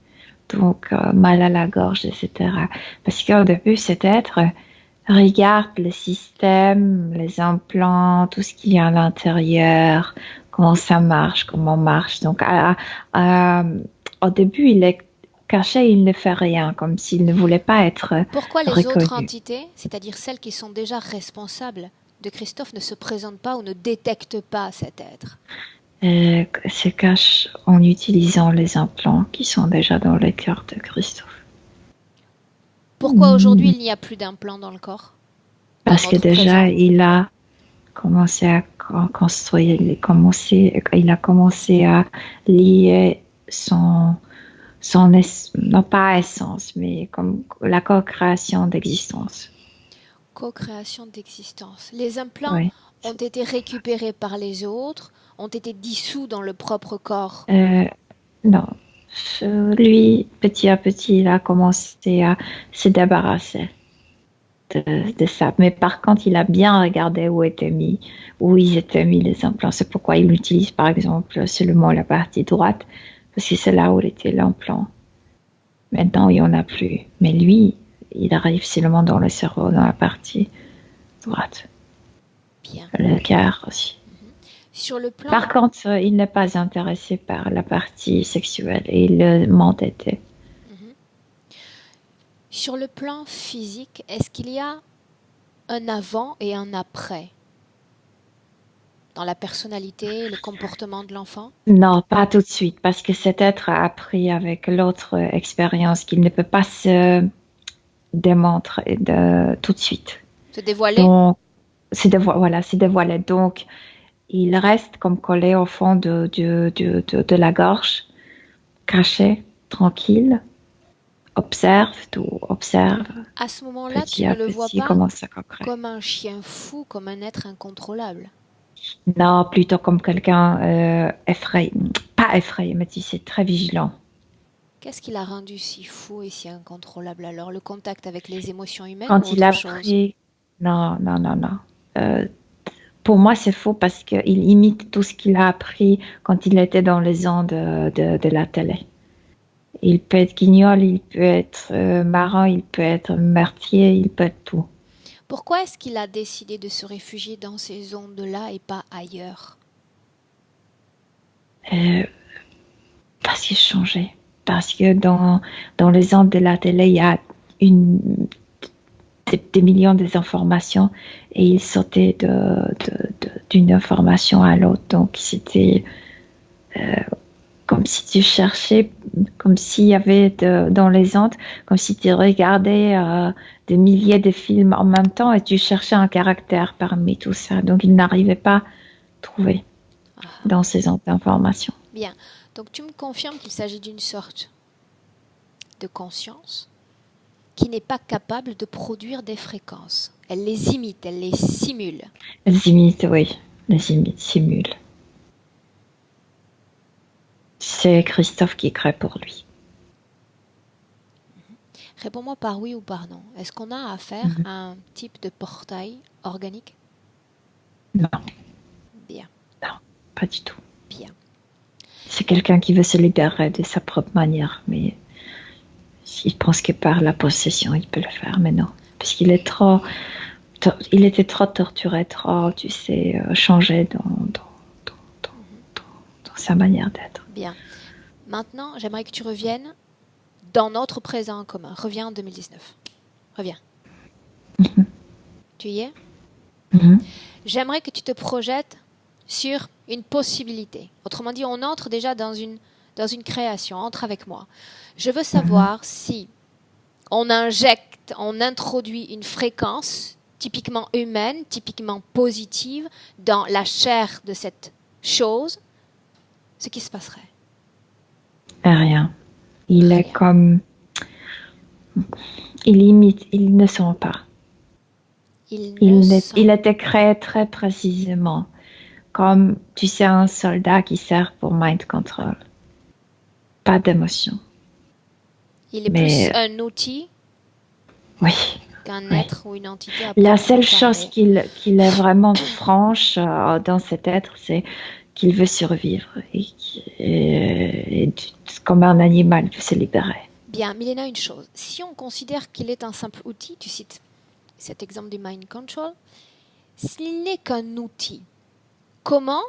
donc mal à la gorge, etc. Parce qu'au début cet être regarde le système, les implants, tout ce qu'il y a à l'intérieur, comment ça marche, comment marche. Donc au début il est caché, il ne fait rien, comme s'il ne voulait pas être Pourquoi les reconnu. autres entités, c'est-à-dire celles qui sont déjà responsables de Christophe, ne se présentent pas ou ne détectent pas cet être? Se cache en utilisant les implants qui sont déjà dans le cœur de Christophe. Pourquoi aujourd'hui il n'y a plus d'implants dans le corps? Parce que déjà il a commencé à construire, il a commencé à lier son non pas essence, mais comme la co-création d'existence. Co-création d'existence. Les implants ont été récupérés par les autres, ont été dissous dans le propre corps. Non. Lui, petit à petit, il a commencé à se débarrasser de ça. Mais par contre, il a bien regardé où ils étaient mis les implants. C'est pourquoi il utilise, par exemple, seulement la partie droite, parce que c'est là où était l'implant. Maintenant, il n'y en a plus. Mais lui, il arrive seulement dans le cerveau, dans la partie droite. Bien. Le cœur aussi. Sur le plan... Par contre, il n'est pas intéressé par la partie sexuelle et il m'entêtait. Sur le plan physique, est-ce qu'il y a un avant et un après dans la personnalité, le comportement de l'enfant? Non, pas tout de suite, parce que cet être a appris avec l'autre expérience qu'il ne peut pas se démontrer tout de suite. Se dévoiler? Donc, se dévoiler. Donc, il reste comme collé au fond de la gorge, caché, tranquille, observe tout, observe. À ce moment-là, tu ne le vois pas comme un chien fou, comme un être incontrôlable? Non, plutôt comme quelqu'un effrayé. Pas effrayé, mais tu sais, très vigilant. Qu'est-ce qui l'a rendu si fou et si incontrôlable alors? Le contact avec les émotions humaines quand ou il a autre chose? pris... Non. Pour moi, c'est faux parce qu'il imite tout ce qu'il a appris quand il était dans les ondes de la télé. Il peut être guignol, il peut être marrant, il peut être meurtrier, il peut être tout. Pourquoi est-ce qu'il a décidé de se réfugier dans ces ondes-là et pas ailleurs? Parce qu'il changeait. Parce que dans les ondes de la télé, il y a des millions d'informations et il sautait d'une information à l'autre. Donc, c'était comme si tu cherchais, comme s'il y avait dans les ondes, comme si tu regardais des milliers de films en même temps et tu cherchais un caractère parmi tout ça. Donc, il n'arrivait pas à trouver dans ces ondes d'informations. Bien. Donc tu me confirmes qu'il s'agit d'une sorte de conscience qui n'est pas capable de produire des fréquences. Elle les imite, elle les simule. Les imitent, oui. Les imitent, simule. C'est Christophe qui crée pour lui. Réponds-moi par oui ou par non. Est-ce qu'on a affaire à un type de portail organique? Non. Bien. Non, pas du tout. Bien. C'est quelqu'un qui veut se libérer de sa propre manière, mais s'il pense que par la possession, il peut le faire, mais non. Parce qu'il est trop... Il était trop torturé, trop, tu sais, changé dans sa manière d'être. Bien. Maintenant, j'aimerais que tu reviennes dans notre présent en commun. Reviens en 2019. Reviens. Tu y es? J'aimerais que tu te projettes sur une possibilité. Autrement dit, on entre déjà dans une création. Entre avec moi. Je veux savoir si on injecte, on introduit une fréquence typiquement humaine, typiquement positive dans la chair de cette chose, ce qui se passerait. Rien. Il est comme... Il imite, il ne sent pas. Il était créé très précisément, comme, tu sais, un soldat qui sert pour mind control. Pas d'émotion. Il est plus un outil qu'un être ou une entité. La seule chose qu'il est vraiment franche dans cet être, c'est qu'il veut survivre et comme un animal, il veut se libérer. Bien, Milena, une chose. Si on considère qu'il est un simple outil, tu cites cet exemple du mind control, s'il n'est qu'un outil, comment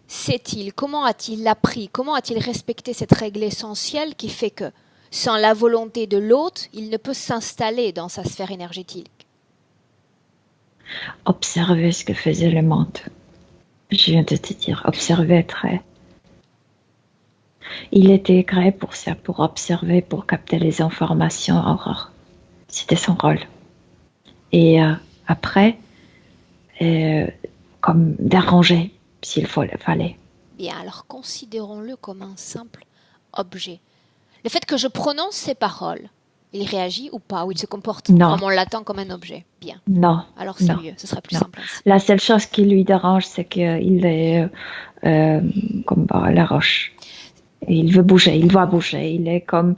sait-il, comment a-t-il appris, comment a-t-il respecté cette règle essentielle qui fait que, sans la volonté de l'autre, il ne peut s'installer dans sa sphère énergétique? Observer ce que faisait le monde. Je viens de te dire, observer très. Il était créé pour ça, pour observer, pour capter les informations, Aurore. C'était son rôle. Et après, comme d'arranger, s'il fallait. Bien, alors considérons-le comme un simple objet. Le fait que je prononce ces paroles, il réagit ou pas, ou il se comporte comme on l'attend comme un objet? Bien. Non. Alors c'est mieux, ce sera plus simple ainsi. La seule chose qui lui dérange, c'est qu'il est comme la roche. Et il veut bouger, il doit bouger. Il est comme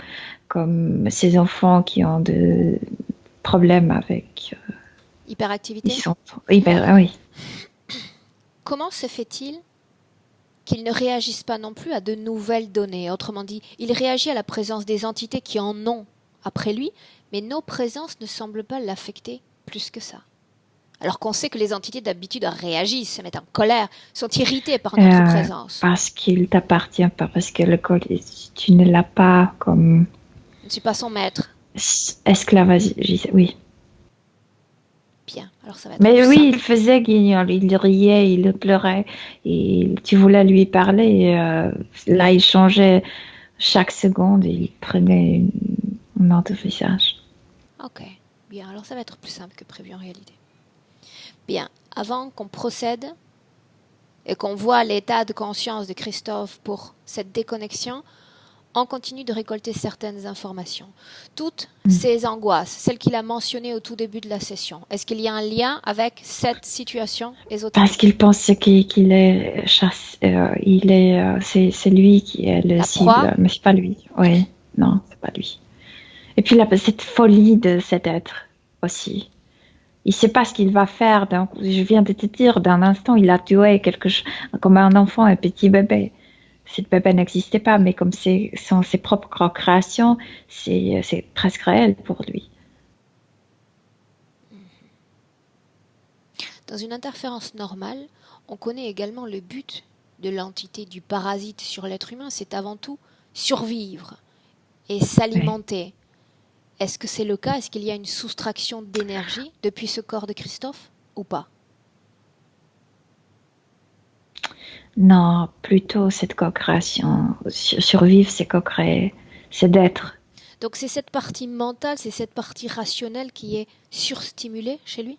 ces enfants qui ont des problèmes avec... hyperactivité? Oui. Comment se fait-il qu'il ne réagisse pas non plus à de nouvelles données? Autrement dit, il réagit à la présence des entités qui en ont après lui, mais nos présences ne semblent pas l'affecter plus que ça. Alors qu'on sait que les entités d'habitude réagissent, se mettent en colère, sont irritées par notre présence. Parce qu'il t'appartient pas, parce que tu ne l'as pas comme... Je ne suis pas son maître. Esclavagiste, oui. Bien, alors ça va être Mais oui, simple. il faisait guignol, il riait, il pleurait, et tu voulais lui parler, là il changeait chaque seconde, et il prenait un autre visage. Ok, bien, alors ça va être plus simple que prévu en réalité. Bien, avant qu'on procède et qu'on voit l'état de conscience de Christophe pour cette déconnexion, on continue de récolter certaines informations. Toutes ces angoisses, celles qu'il a mentionnées au tout début de la session, est-ce qu'il y a un lien avec cette situation ésotérique? Parce qu'il pense qu'il est c'est lui qui est le cible, mais c'est pas lui. Oui, non, c'est pas lui. Et puis cette folie de cet être aussi. Il ne sait pas ce qu'il va faire. Donc, je viens de te dire, d'un instant, il a tué comme un enfant, un petit bébé. Ce bébé n'existait pas, mais comme sont ses propres créations, c'est presque réel pour lui. Dans une interférence normale, on connaît également le but de l'entité du parasite sur l'être humain, c'est avant tout survivre et s'alimenter. Oui. Est-ce que c'est le cas? Est-ce qu'il y a une soustraction d'énergie depuis ce corps de Christophe ou pas? Non, plutôt cette co-création. Survivre, c'est co-créer, c'est d'être. Donc c'est cette partie mentale, c'est cette partie rationnelle qui est surstimulée chez lui?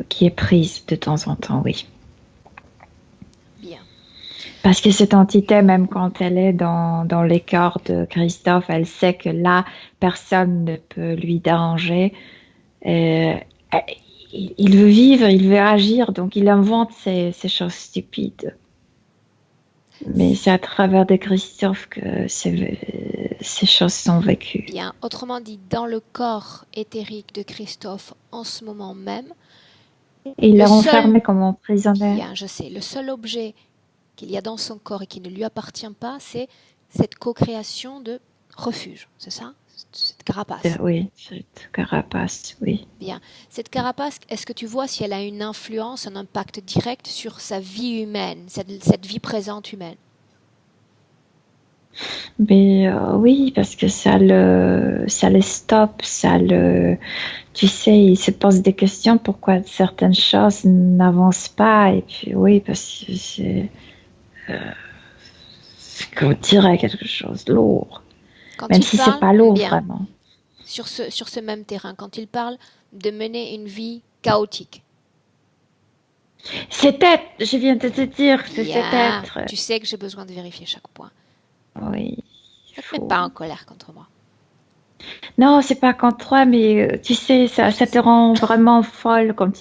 Qui est prise de temps en temps, oui. Bien. Parce que cette entité, même quand elle est dans les corps de Christophe, elle sait que là, personne ne peut lui déranger. Euh, il veut vivre, il veut agir, donc il invente ces choses stupides. Mais c'est à travers de Christophe que ces choses sont vécues. Bien, autrement dit, dans le corps éthérique de Christophe en ce moment même, Et il le l'a seul, enfermé comme un prisonnier. bien, je sais, le seul objet qu'il y a dans son corps et qui ne lui appartient pas, c'est cette co-création de refuge, c'est ça? Cette carapace. Oui, cette carapace, oui. Bien. Cette carapace, est-ce que tu vois si elle a une influence, un impact direct sur sa vie humaine, cette vie présente humaine? Mais oui, parce que ça le stoppe, tu sais, il se pose des questions pourquoi certaines choses n'avancent pas. Et puis oui, parce que c'est qu'on dirait quelque chose de lourd, Quand même il si c'est parle, pas lourd bien, vraiment. sur ce même terrain, quand il parle de mener une vie chaotique, Cet être, je viens de te dire, c'est cet bien, être. tu sais que j'ai besoin de vérifier chaque point. Oui, il Ça te met faut. pas en colère contre moi. Non, c'est pas contre toi, mais tu sais, ça te rend vraiment folle quand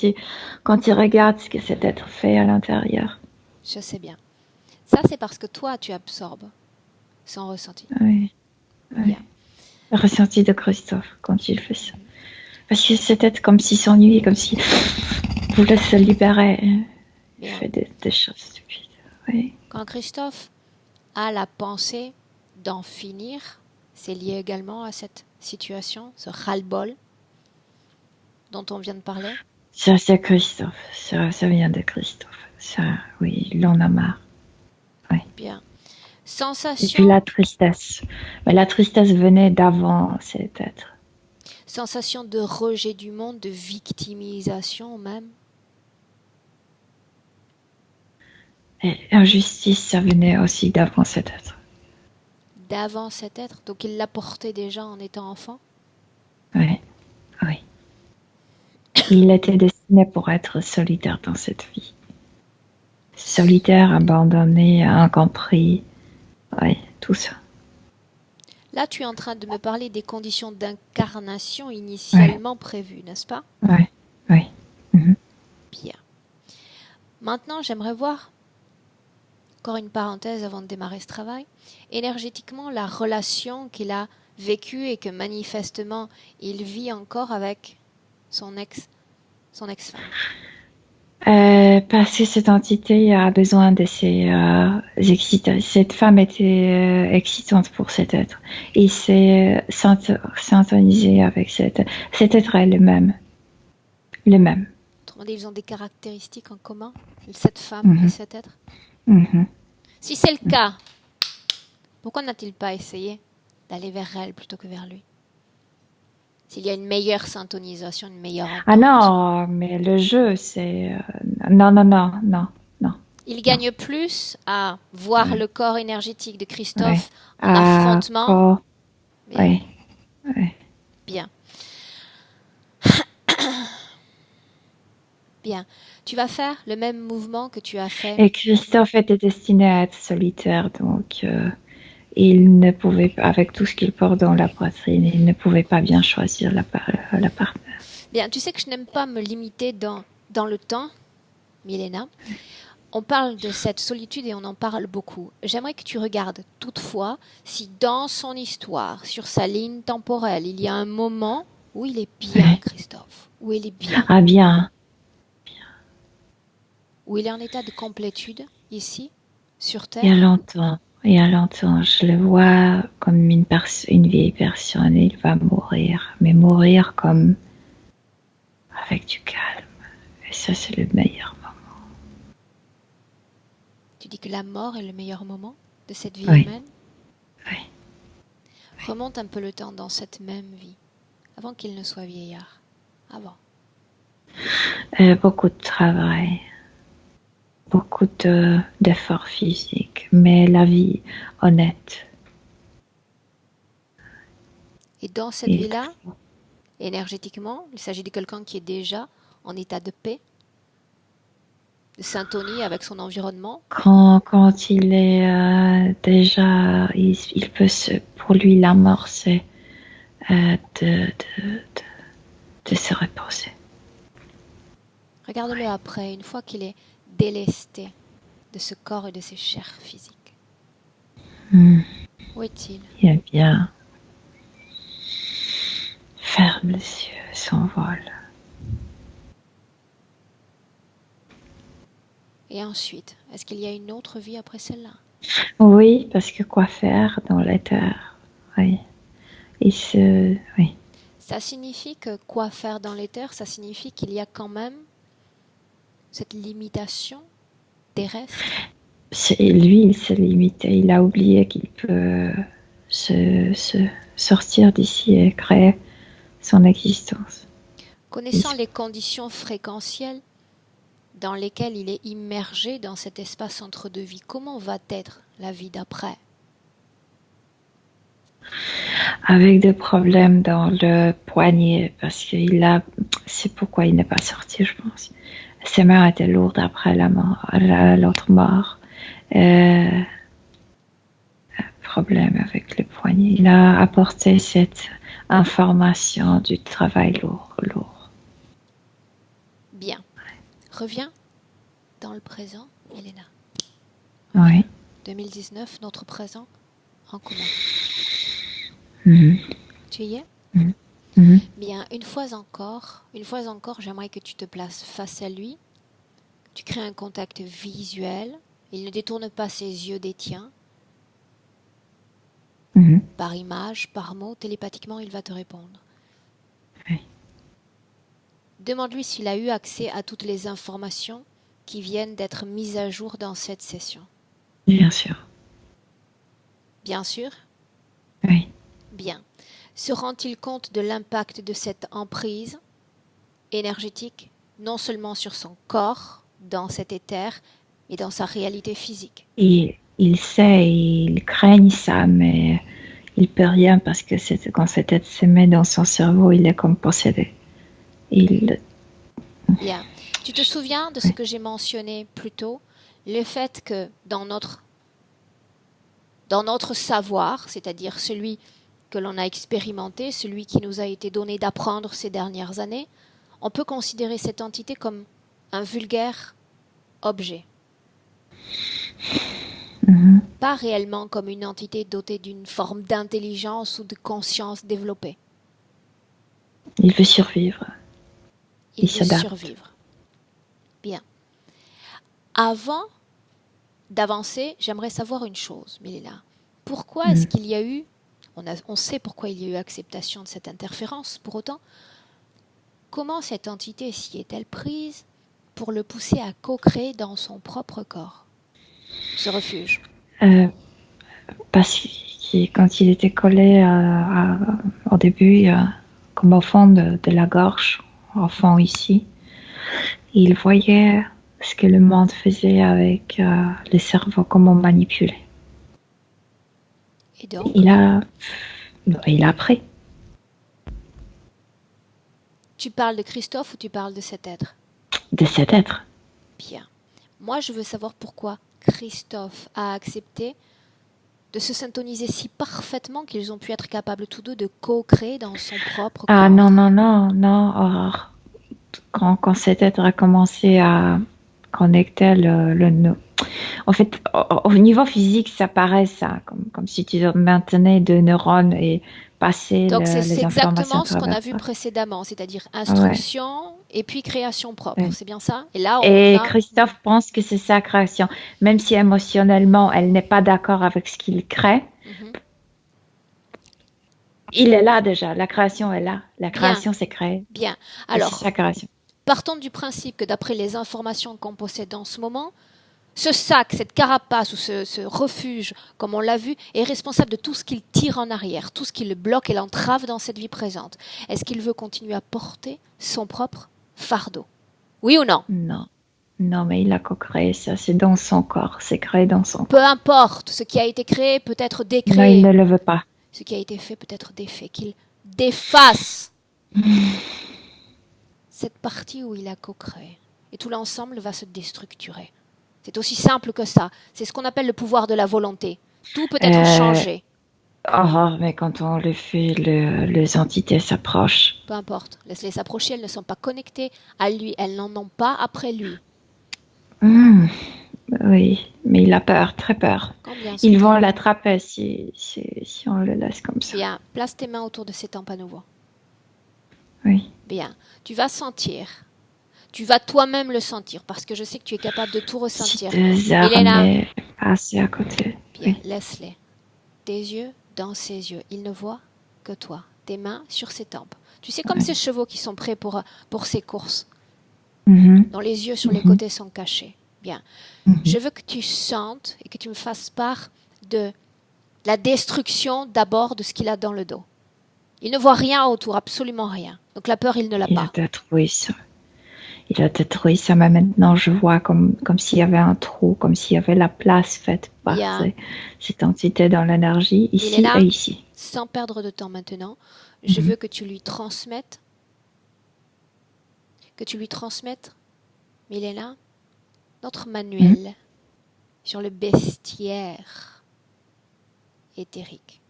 tu regardes ce que cet être fait à l'intérieur. Je sais bien. Ça, c'est parce que toi, tu absorbes sans ressenti. Oui, oui. Bien. Le ressenti de Christophe quand il fait ça. Parce que c'est peut-être comme s'il s'ennuyait, comme s'il voulait se libérer. Il Bien. fait des choses stupides. Oui. Quand Christophe a la pensée d'en finir, c'est lié également à cette situation, ce ras-le-bol dont on vient de parler. Ça, c'est Christophe. Ça vient de Christophe. Ça, oui, il en a marre. Oui. Bien. Et puis Sensation, la tristesse. Mais la tristesse venait d'avant cet être. sensation de rejet du monde, de victimisation même. Et injustice, ça venait aussi d'avant cet être. D'avant cet être, donc il l'a porté déjà en étant enfant. Oui, oui. Il était destiné pour être solitaire dans cette vie. Solitaire, abandonné, incompris. Oui, tout ça. Là, tu es en train de me parler des conditions d'incarnation initialement prévues, n'est-ce pas? Oui, oui. Mhm. Bien. Maintenant, j'aimerais voir, encore une parenthèse avant de démarrer ce travail, énergétiquement la relation qu'il a vécue et que manifestement il vit encore avec son ex-femme. Parce que cette entité a besoin de ces excitations. Cette femme était excitante pour cet être. Il s'est syntonisé avec cet être est le même. Le même. Autrement dit, ils ont des caractéristiques en commun, cette femme et cet être. Mhm. Si c'est le cas, pourquoi n'a-t-il pas essayé d'aller vers elle plutôt que vers lui? S'il y a une meilleure syntonisation, une meilleure entente. Ah non, mais le jeu, c'est... non, non, non, non, non. Il gagne plus à voir le corps énergétique de Christophe Ouais. en affrontement. Bien. Oui, oui. Bien. Bien. Tu vas faire le même mouvement que tu as fait. Et Christophe était destiné à être solitaire, donc il ne pouvait pas, avec tout ce qu'il porte dans la poitrine, il ne pouvait pas bien choisir la partenaire. Bien, tu sais que je n'aime pas me limiter dans le temps, Milena. On parle de cette solitude et on en parle beaucoup. J'aimerais que tu regardes toutefois si dans son histoire, sur sa ligne temporelle, il y a un moment où il est bien, Christophe, où il est bien, Ah bien. où il est en état de complétude, ici, sur Il y a Terre. longtemps, je le vois comme une vieille personne, il va mourir, mais mourir comme avec du calme. Et ça, c'est le meilleur moment. Tu dis que la mort est le meilleur moment de cette vie Oui. humaine? Oui. Remonte un peu le temps dans cette même vie, avant qu'il ne soit vieillard. Avant. Beaucoup de travail, beaucoup d'efforts physiques, mais la vie honnête. Et dans cette vie-là, énergétiquement, il s'agit de quelqu'un qui est déjà en état de paix. de syntonie avec son environnement. Quand il est déjà, il peut pour lui la mort, c'est de se reposer. Regarde-le après, une fois qu'il est délesté de ce corps et de ses chairs physiques. Où est-il? Il est bien. Ferme les yeux, s'envole. Et ensuite, est-ce qu'il y a une autre vie après celle-là? Oui, parce que quoi faire dans l'éther? Oui. Oui. Ça signifie que quoi faire dans l'éther, ça signifie qu'il y a quand même cette limitation terrestre. Lui, il s'est limité. Il a oublié qu'il peut se sortir d'ici et créer son existence. Connaissant les conditions fréquentielles dans lesquelles il est immergé dans cet espace entre deux vies, comment va être la vie d'après? Avec des problèmes dans le poignet, parce qu'il a, c'est pourquoi il n'est pas sorti, je pense. Ses mains étaient lourdes après l'autre mort. Problème avec le poignet. Il a apporté cette information du travail lourd. Bien. Reviens dans le présent, Elena. Oui. 2019, notre présent en commun. Tu y es? Bien, une fois encore, j'aimerais que tu te places face à lui. Tu crées un contact visuel. Il ne détourne pas ses yeux des tiens. Par image, par mot, télépathiquement, il va te répondre. Oui. Demande-lui s'il a eu accès à toutes les informations qui viennent d'être mises à jour dans cette session. Bien sûr. Bien sûr? Oui. Bien. Se rend-il compte de l'impact de cette emprise énergétique, non seulement sur son corps, dans cet éther, mais dans sa réalité physique? Il sait, il craigne ça, mais il peut rien parce que quand cette tête se met dans son cerveau, il est comme possédé. Bien. Tu te souviens de ce que j'ai mentionné plus tôt, le fait que dans notre savoir, c'est-à-dire celui que l'on a expérimenté, celui qui nous a été donné d'apprendre ces dernières années, on peut considérer cette entité comme un vulgaire objet. Pas réellement comme une entité dotée d'une forme d'intelligence ou de conscience développée. Il veut survivre. Il veut survivre. Bien. Avant d'avancer, j'aimerais savoir une chose, Milena. Pourquoi est-ce qu'il y a eu, on sait pourquoi il y a eu acceptation de cette interférence, pour autant, comment cette entité s'y est-elle prise pour le pousser à co-créer dans son propre corps ce refuge? Parce que quand il était collé au début, comme au fond de la gorge, au fond ici, il voyait ce que le monde faisait avec le cerveau, comment manipuler. Et donc, il a appris. Tu parles de Christophe ou tu parles de cet être? De cet être. Bien. Moi, je veux savoir pourquoi Christophe a accepté de se syntoniser si parfaitement qu'ils ont pu être capables tous deux de co-créer dans son propre corps. Ah non. Or, quand cet être a commencé à connecter en fait, au niveau physique, ça paraît ça, comme si tu maintenais deux neurones et passais donc les c'est informations. exactement ce qu'on a vu précédemment, c'est-à-dire instruction et puis création propre, c'est bien ça? Et là, Christophe pense que c'est sa création, même si émotionnellement, elle n'est pas d'accord avec ce qu'il crée. Il est là déjà, la création est là. La création s'est créée. Bien. Alors, c'est sa création. Partons du principe que d'après les informations qu'on possède en ce moment, ce sac, cette carapace ou ce refuge, comme on l'a vu, est responsable de tout ce qu'il tire en arrière, tout ce qui le bloque et l'entrave dans cette vie présente. Est-ce qu'il veut continuer à porter son propre fardeau? Oui ou non? Non, mais il a co-créé ça, c'est dans son corps, c'est créé dans son corps. Peu importe, ce qui a été créé peut être décréé. Non, il ne le veut pas. Ce qui a été fait peut être défait, qu'il défasse cette partie où il a co-créé. et tout l'ensemble va se déstructurer. C'est aussi simple que ça. C'est ce qu'on appelle le pouvoir de la volonté. Tout peut être changé. Mais quand on le fait, les entités s'approchent. Peu importe. Laisse-les s'approcher. Elles ne sont pas connectées à lui. Elles n'en ont pas après lui. Oui, mais il a peur, très peur. Ils vont l'attraper si on le laisse comme ça. Bien. Place tes mains autour de ces tempes à nouveau. Oui. Bien. Tu vas sentir. Tu vas toi-même le sentir parce que je sais que tu es capable de tout ressentir. Milena, passer à côté. Bien, oui. Laisse-les. Tes yeux dans ses yeux. Il ne voit que toi. Tes mains sur ses tempes. Tu sais, comme ces chevaux qui sont prêts pour ces courses. Dont les yeux sur les côtés sont cachés. Bien. Je veux que tu sentes et que tu me fasses part de la destruction d'abord de ce qu'il a dans le dos. Il ne voit rien autour, absolument rien. Donc la peur, il ne l'a pas. Il a détruit ça, mais maintenant je vois comme s'il y avait un trou, comme s'il y avait la place faite par cette entité dans l'énergie, ici et ici. Sans perdre de temps maintenant, je veux que tu lui transmettes, Milena, notre manuel sur le bestiaire éthérique.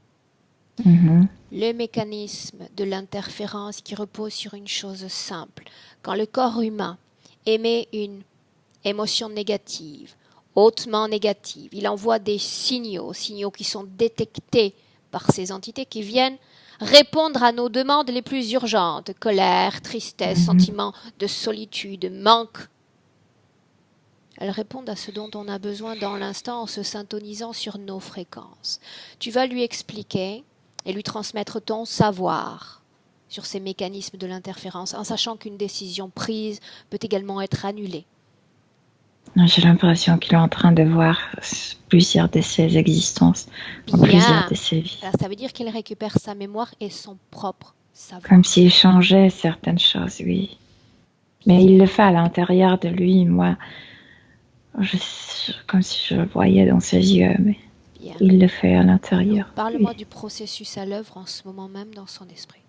Le mécanisme de l'interférence qui repose sur une chose simple. Quand le corps humain émet une émotion négative, hautement négative, il envoie des signaux qui sont détectés par ces entités qui viennent répondre à nos demandes les plus urgentes, colère, tristesse, sentiment de solitude, manque. Elles répondent à ce dont on a besoin dans l'instant en se syntonisant sur nos fréquences. Tu vas lui expliquer et lui transmettre ton savoir sur ces mécanismes de l'interférence, en sachant qu'une décision prise peut également être annulée. J'ai l'impression qu'il est en train de voir plusieurs de ses existences, plusieurs de ses vies. Alors, ça veut dire qu'il récupère sa mémoire et son propre savoir. Comme s'il changeait certaines choses, oui. Mais il le fait à l'intérieur de lui, moi. Comme si je le voyais dans ses yeux, mais il le fait à l'intérieur. Parle-moi du processus à l'œuvre en ce moment même dans son esprit.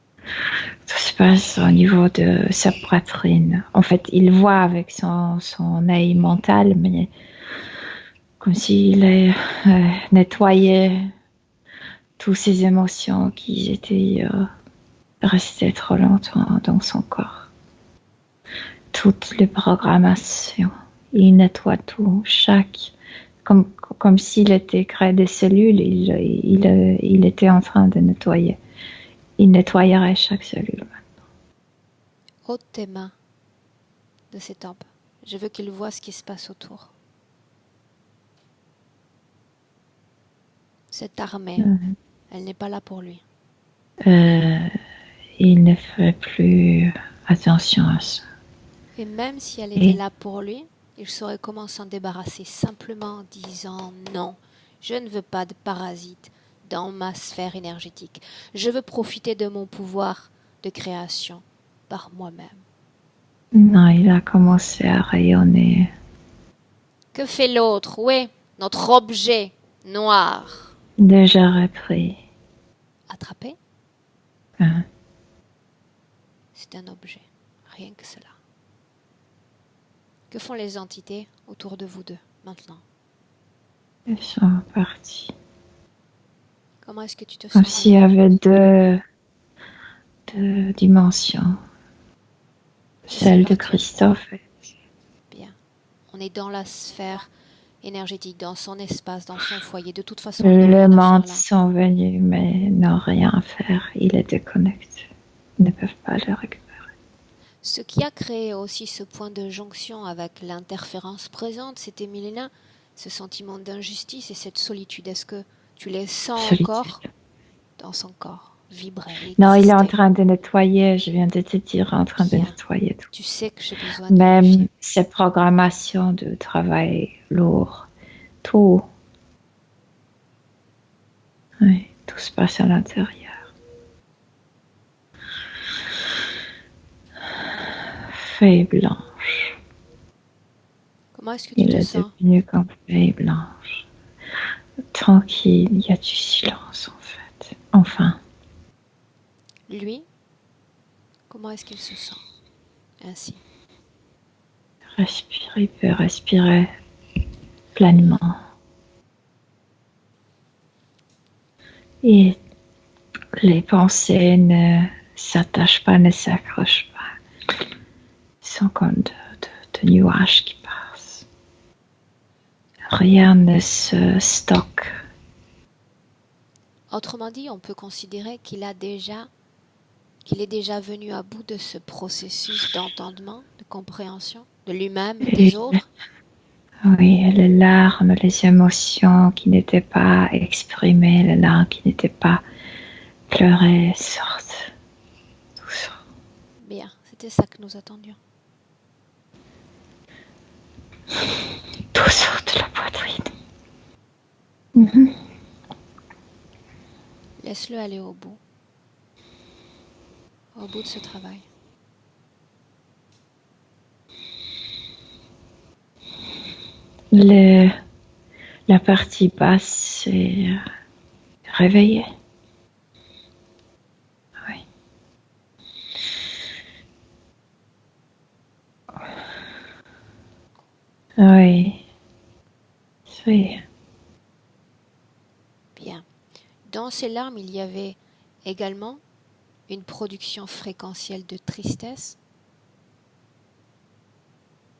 Ça se passe au niveau de sa poitrine. En fait, il voit avec son œil mental, mais comme s'il nettoyait toutes ses émotions qui étaient restées trop longtemps dans son corps. Toutes les programmations. Il nettoie tout, comme s'il était créé des cellules, il était en train de nettoyer. Il nettoyerait chaque cellule maintenant. Ôte tes mains de ses tempes. Je veux qu'il voit ce qui se passe autour. Cette armée, elle n'est pas là pour lui. Il ne fait plus attention à ça. Et même si elle était là pour lui, il saurait comment s'en débarrasser simplement en disant non, je ne veux pas de parasites dans ma sphère énergétique. Je veux profiter de mon pouvoir de création par moi-même. Non, il a commencé à rayonner. Que fait l'autre? Où est notre objet noir? Déjà repris. Attrapé? C'est un objet, rien que cela. Que font les entités autour de vous deux, maintenant? Elles sont parties. Comment est-ce que tu te sens? Comme s'il y avait deux dimensions. Celle de Christophe. Bien. On est dans la sphère énergétique, dans son espace, dans son foyer. De toute façon, les mondes sont venus, mais n'ont rien à faire. Il est déconnecté. Ils ne peuvent pas le récupérer. Ce qui a créé aussi ce point de jonction avec l'interférence présente, c'était, Milena, ce sentiment d'injustice et cette solitude. Est-ce que tu les sens encore dans son corps vibrer? Non, il est en train de nettoyer. Je viens de te dire, en train de nettoyer tout. Tu sais que j'ai besoin de même ces programmations de travail lourd, tout. Oui, tout se passe à l'intérieur. Feuille blanche. Comment est-ce que tu te sens? Il est devenu comme feuille blanche. Tranquille, il y a du silence en fait. Enfin. Lui, comment est-ce qu'il se sent ainsi? Respire, il peut respirer pleinement. Et les pensées ne s'attachent pas, ne s'accrochent pas. Ils sont comme de nuages qui passent. Rien ne se stocke. Autrement dit, on peut considérer qu'il est déjà venu à bout de ce processus d'entendement, de compréhension de lui-même et des autres. Oui, les larmes, les émotions qui n'étaient pas exprimées, les larmes qui n'étaient pas pleurées sortent. Tout ça. Bien, c'était ça que nous attendions. Tout sort de la poitrine. Mm-hmm. Laisse-le aller au bout de ce travail. La partie basse est réveillée. Oui. Oui. Oui. Bien. Dans ces larmes, il y avait également une production fréquentielle de tristesse.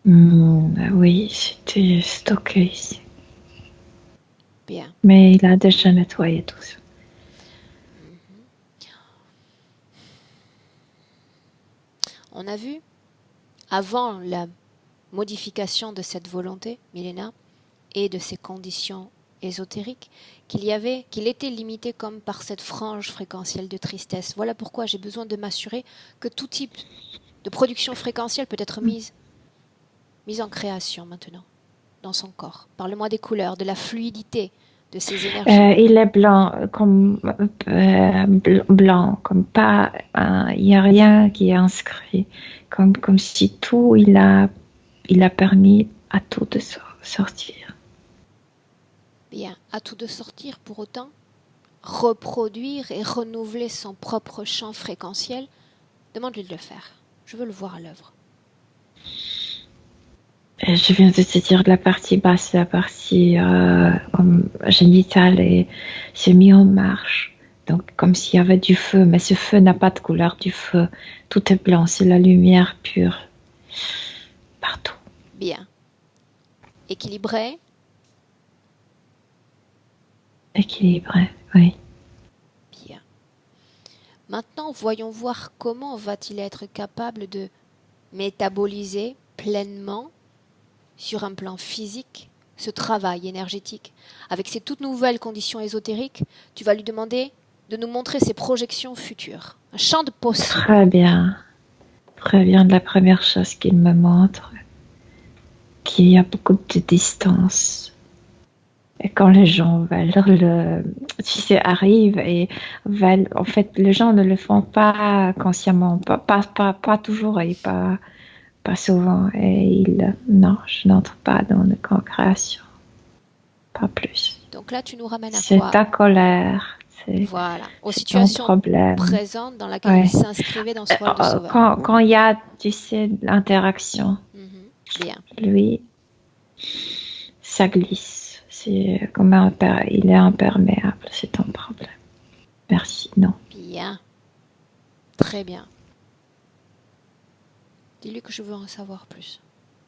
Oui, c'était stocké ici. Bien. Mais il a déjà nettoyé tout ça. On a vu, avant la modification de cette volonté, Milena, et de ces conditions ésotériques, qu'il était limité comme par cette frange fréquentielle de tristesse. Voilà pourquoi j'ai besoin de m'assurer que tout type de production fréquentielle peut être mise en création maintenant, dans son corps. Parle-moi des couleurs, de la fluidité de ces énergies. Il est blanc, comme pas, il n'y a rien qui est inscrit, comme si tout, il a permis à tout de sortir. Bien, à tout de sortir, pour autant, reproduire et renouveler son propre champ fréquentiel, demande-lui de le faire. Je veux le voir à l'œuvre. Je viens de te dire la partie basse, la partie génitale et s'est mis en marche. Donc comme s'il y avait du feu, mais ce feu n'a pas de couleur du feu. Tout est blanc, c'est la lumière pure. Partout. Bien. Équilibré? Équilibré, oui. Bien. Maintenant, voyons voir comment va-t-il être capable de métaboliser pleinement sur un plan physique ce travail énergétique. Avec ces toutes nouvelles conditions ésotériques, tu vas lui demander de nous montrer ses projections futures, un champ de possibles. Très bien. Très bien. La première chose qu'il me montre, qu'il y a beaucoup de distance. Et quand les gens arrivent et veulent, en fait, les gens ne le font pas consciemment, pas toujours et pas souvent. Et non, je n'entre pas dans la co-création. Pas plus. Donc là, tu nous ramènes à c'est quoi? Ta colère. Voilà, aux situations présentes dans lesquelles il s'inscrivait dans ce rôle de sauveur. Quand il y a, tu sais, l'interaction, bien. Lui, ça glisse. C'est comme il est imperméable, c'est ton problème. Merci, non. Bien. Très bien. Dis-lui que je veux en savoir plus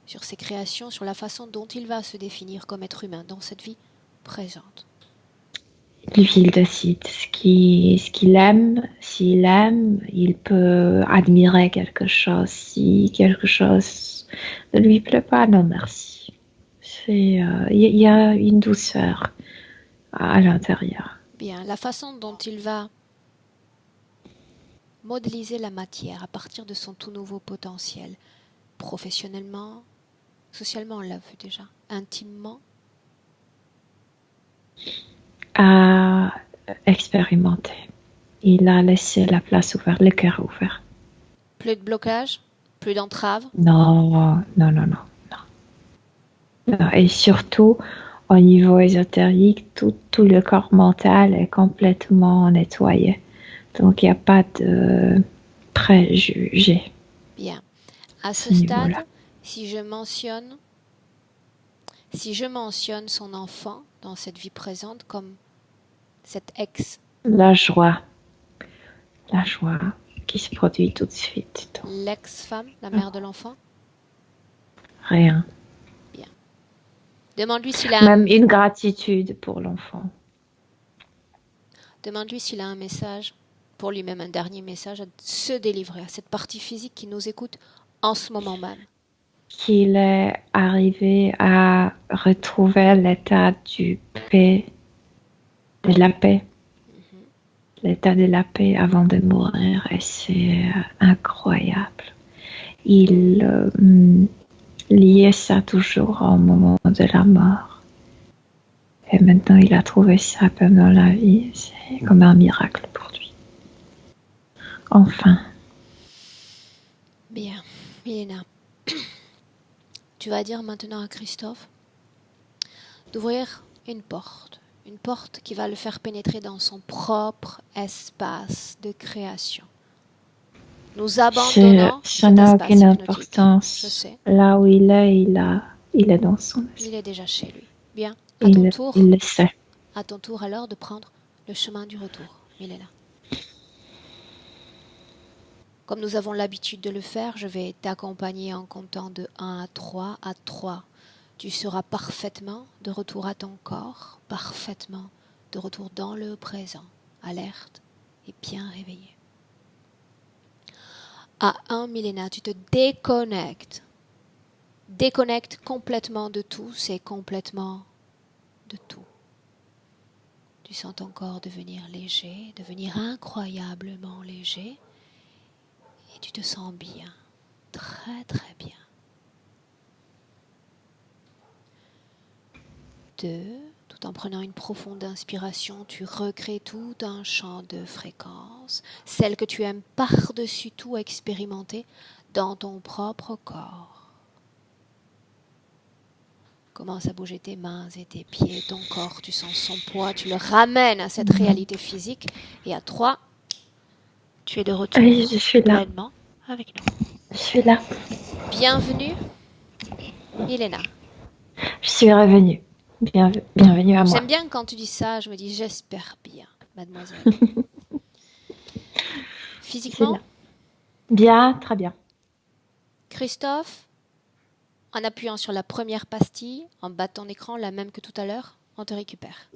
sur ses créations, sur la façon dont il va se définir comme être humain dans cette vie présente. Lui, il décide ce qu'il aime. S'il aime, il peut admirer quelque chose. Si quelque chose ne lui plaît pas, non merci. Il y a une douceur à l'intérieur. Bien, la façon dont il va modéliser la matière à partir de son tout nouveau potentiel, professionnellement, socialement, on l'a vu déjà, intimement. À expérimenter. Il a laissé la place ouverte, le cœur ouvert. Plus de blocage, plus d'entrave. Non. Et surtout, au niveau ésotérique, tout le corps mental est complètement nettoyé. Donc, il n'y a pas de préjugés. Bien. À ce stade, Si je mentionne son enfant dans cette vie présente comme cette ex. La joie qui se produit tout de suite. L'ex-femme, la mère de l'enfant? Rien. Bien. Demande-lui s'il a Même une gratitude pour l'enfant. Demande-lui s'il a un message, pour lui-même un dernier message à se délivrer, à cette partie physique qui nous écoute en ce moment même. Qu'il est arrivé à retrouver l'état de la paix. L'état de la paix avant de mourir, et c'est incroyable. Il liait ça toujours au moment de la mort. Et maintenant, il a trouvé ça pendant la vie. C'est comme un miracle pour lui. Enfin. Bien, Milena. Tu vas dire maintenant à Christophe d'ouvrir une porte qui va le faire pénétrer dans son propre espace de création. Nous abandonnons ça n'a aucune importance. Je sais. Là où il est dans son espace. Il est déjà chez lui. Bien. Il le sait. À ton tour alors de prendre le chemin du retour, Milena. Comme nous avons l'habitude de le faire, je vais t'accompagner en comptant de 1 à 3. À 3, tu seras parfaitement de retour à ton corps, parfaitement de retour dans le présent, alerte et bien réveillé. À 1, Milena, tu te déconnectes. Déconnecte complètement de tout, c'est complètement de tout. Tu sens ton corps devenir léger, devenir incroyablement léger. Et tu te sens bien, très très bien. 2, tout en prenant une profonde inspiration, tu recrées tout un champ de fréquences, celle que tu aimes par-dessus tout expérimenter dans ton propre corps. Commence à bouger tes mains et tes pieds, ton corps, tu sens son poids, tu le ramènes à cette réalité physique. Et à 3, tu es de retour je suis là. pleinement avec nous. Je suis là. Bienvenue, Milena. Je suis revenue. Bienvenue à moi. J'aime bien quand tu dis ça, je me dis j'espère bien, mademoiselle. Physiquement? Bien, très bien. Christophe, en appuyant sur la première pastille, en bas de ton écran, la même que tout à l'heure, on te récupère.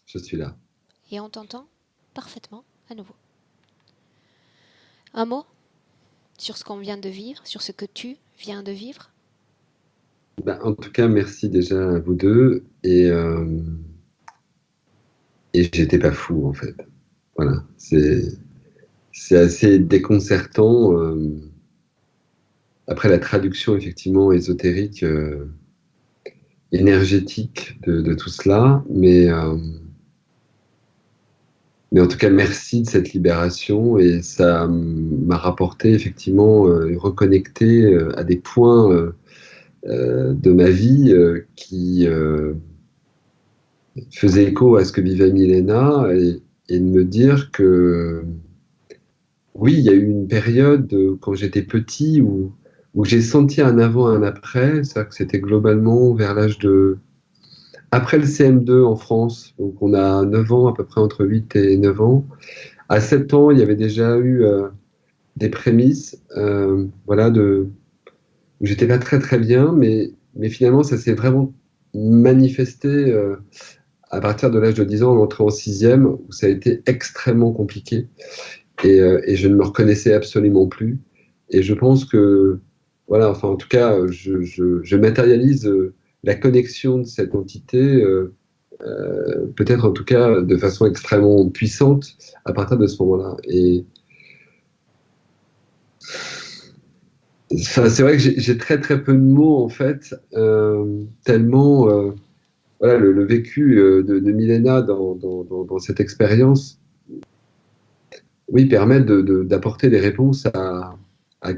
Je suis là. Et on t'entend parfaitement à nouveau. Un mot sur ce qu'on vient de vivre, sur ce que tu viens de vivre? En tout cas, merci déjà à vous deux. Et j'étais pas fou, en fait. Voilà. C'est assez déconcertant. Après la traduction, effectivement, ésotérique, énergétique de tout cela. Mais en tout cas, merci de cette libération. Et ça m'a rapporté, effectivement, reconnecté à des points de ma vie qui faisait écho à ce que vivait Milena et de me dire que oui, il y a eu une période quand j'étais petit où j'ai senti un avant et un après, c'est-à-dire que c'était globalement vers l'âge de... Après le CM2 en France, donc on a 9 ans, à peu près entre 8 et 9 ans. À 7 ans, il y avait déjà eu des prémices, voilà, où j'étais pas très très bien, mais finalement ça s'est vraiment manifesté à partir de l'âge de 10 ans, en entrée en 6e, où ça a été extrêmement compliqué et je ne me reconnaissais absolument plus. Et je pense que, voilà, enfin en tout cas, je matérialise la connexion de cette entité, peut-être en tout cas de façon extrêmement puissante à partir de ce moment-là. Et c'est vrai que j'ai très très peu de mots en fait, tellement voilà, le vécu de Milena dans cette expérience, oui, permet d'apporter des réponses à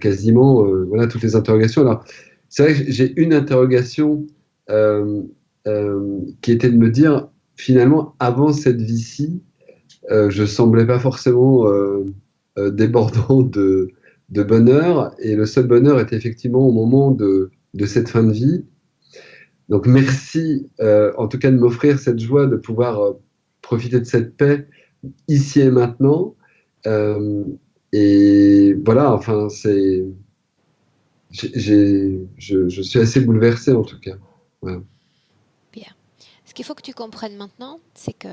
quasiment voilà, toutes les interrogations. Alors, c'est vrai que j'ai une interrogation qui était de me dire, finalement, avant cette vie-ci, je semblais pas forcément débordant de bonheur, et le seul bonheur est effectivement au moment de cette fin de vie. Donc merci en tout cas de m'offrir cette joie de pouvoir profiter de cette paix ici et maintenant. Euh, et voilà, enfin, je suis assez bouleversé en tout cas. Voilà. Bien. Ce qu'il faut que tu comprennes maintenant, c'est que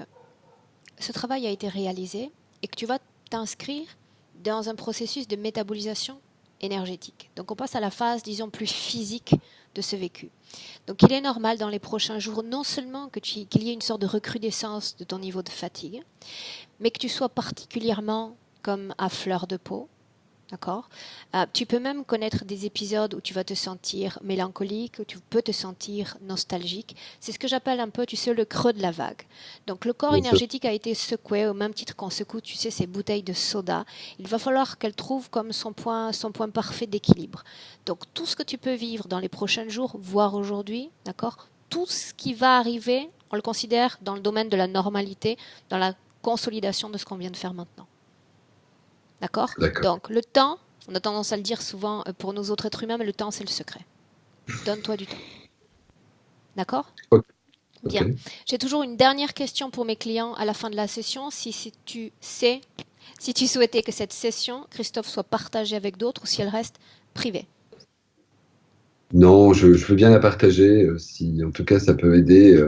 ce travail a été réalisé et que tu vas t'inscrire dans un processus de métabolisation énergétique. Donc on passe à la phase, disons, plus physique de ce vécu. Donc il est normal dans les prochains jours, non seulement qu'il y ait une sorte de recrudescence de ton niveau de fatigue, mais que tu sois particulièrement comme à fleur de peau. D'accord. Tu peux même connaître des épisodes où tu vas te sentir mélancolique, où tu peux te sentir nostalgique. C'est ce que j'appelle un peu, tu sais, le creux de la vague. Donc le corps Bien sûr. énergétique a été secoué au même titre qu'on secoue, tu sais, ces bouteilles de soda. Il va falloir qu'elle trouve comme son point parfait d'équilibre. Donc tout ce que tu peux vivre dans les prochains jours, voire aujourd'hui, d'accord, tout ce qui va arriver, on le considère dans le domaine de la normalité, dans la consolidation de ce qu'on vient de faire maintenant. D'accord. D'accord. Donc, le temps, on a tendance à le dire souvent pour nous autres êtres humains, mais le temps, c'est le secret. Donne-toi du temps. D'accord. Ok. Bien. J'ai toujours une dernière question pour mes clients à la fin de la session. Si tu souhaitais que cette session, Christophe, soit partagée avec d'autres ou si elle reste privée. Non, je veux bien la partager si en tout cas ça peut aider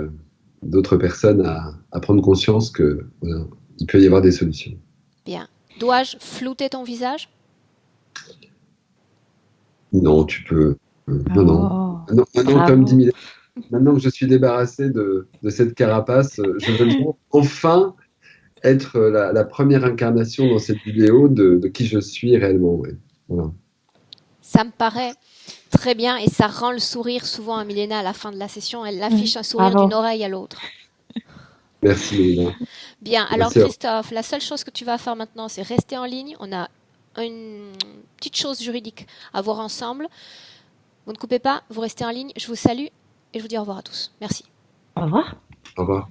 d'autres personnes à prendre conscience que voilà, il peut y avoir des solutions. Bien. Dois-je flouter ton visage? Non, tu peux. Non, non. Oh, Maintenant, bravo. comme dit maintenant que je suis débarrassé de cette carapace, je veux enfin être la première incarnation dans cette vidéo de qui je suis réellement. Ouais. Voilà. Ça me paraît très bien et ça rend le sourire souvent à Milena à la fin de la session. Elle affiche un sourire Bravo. d'une oreille à l'autre. Merci, Mélina. Bien, alors Merci. Christophe, la seule chose que tu vas faire maintenant, c'est rester en ligne. On a une petite chose juridique à voir ensemble. Vous ne coupez pas, vous restez en ligne. Je vous salue et je vous dis au revoir à tous. Merci. Au revoir. Au revoir.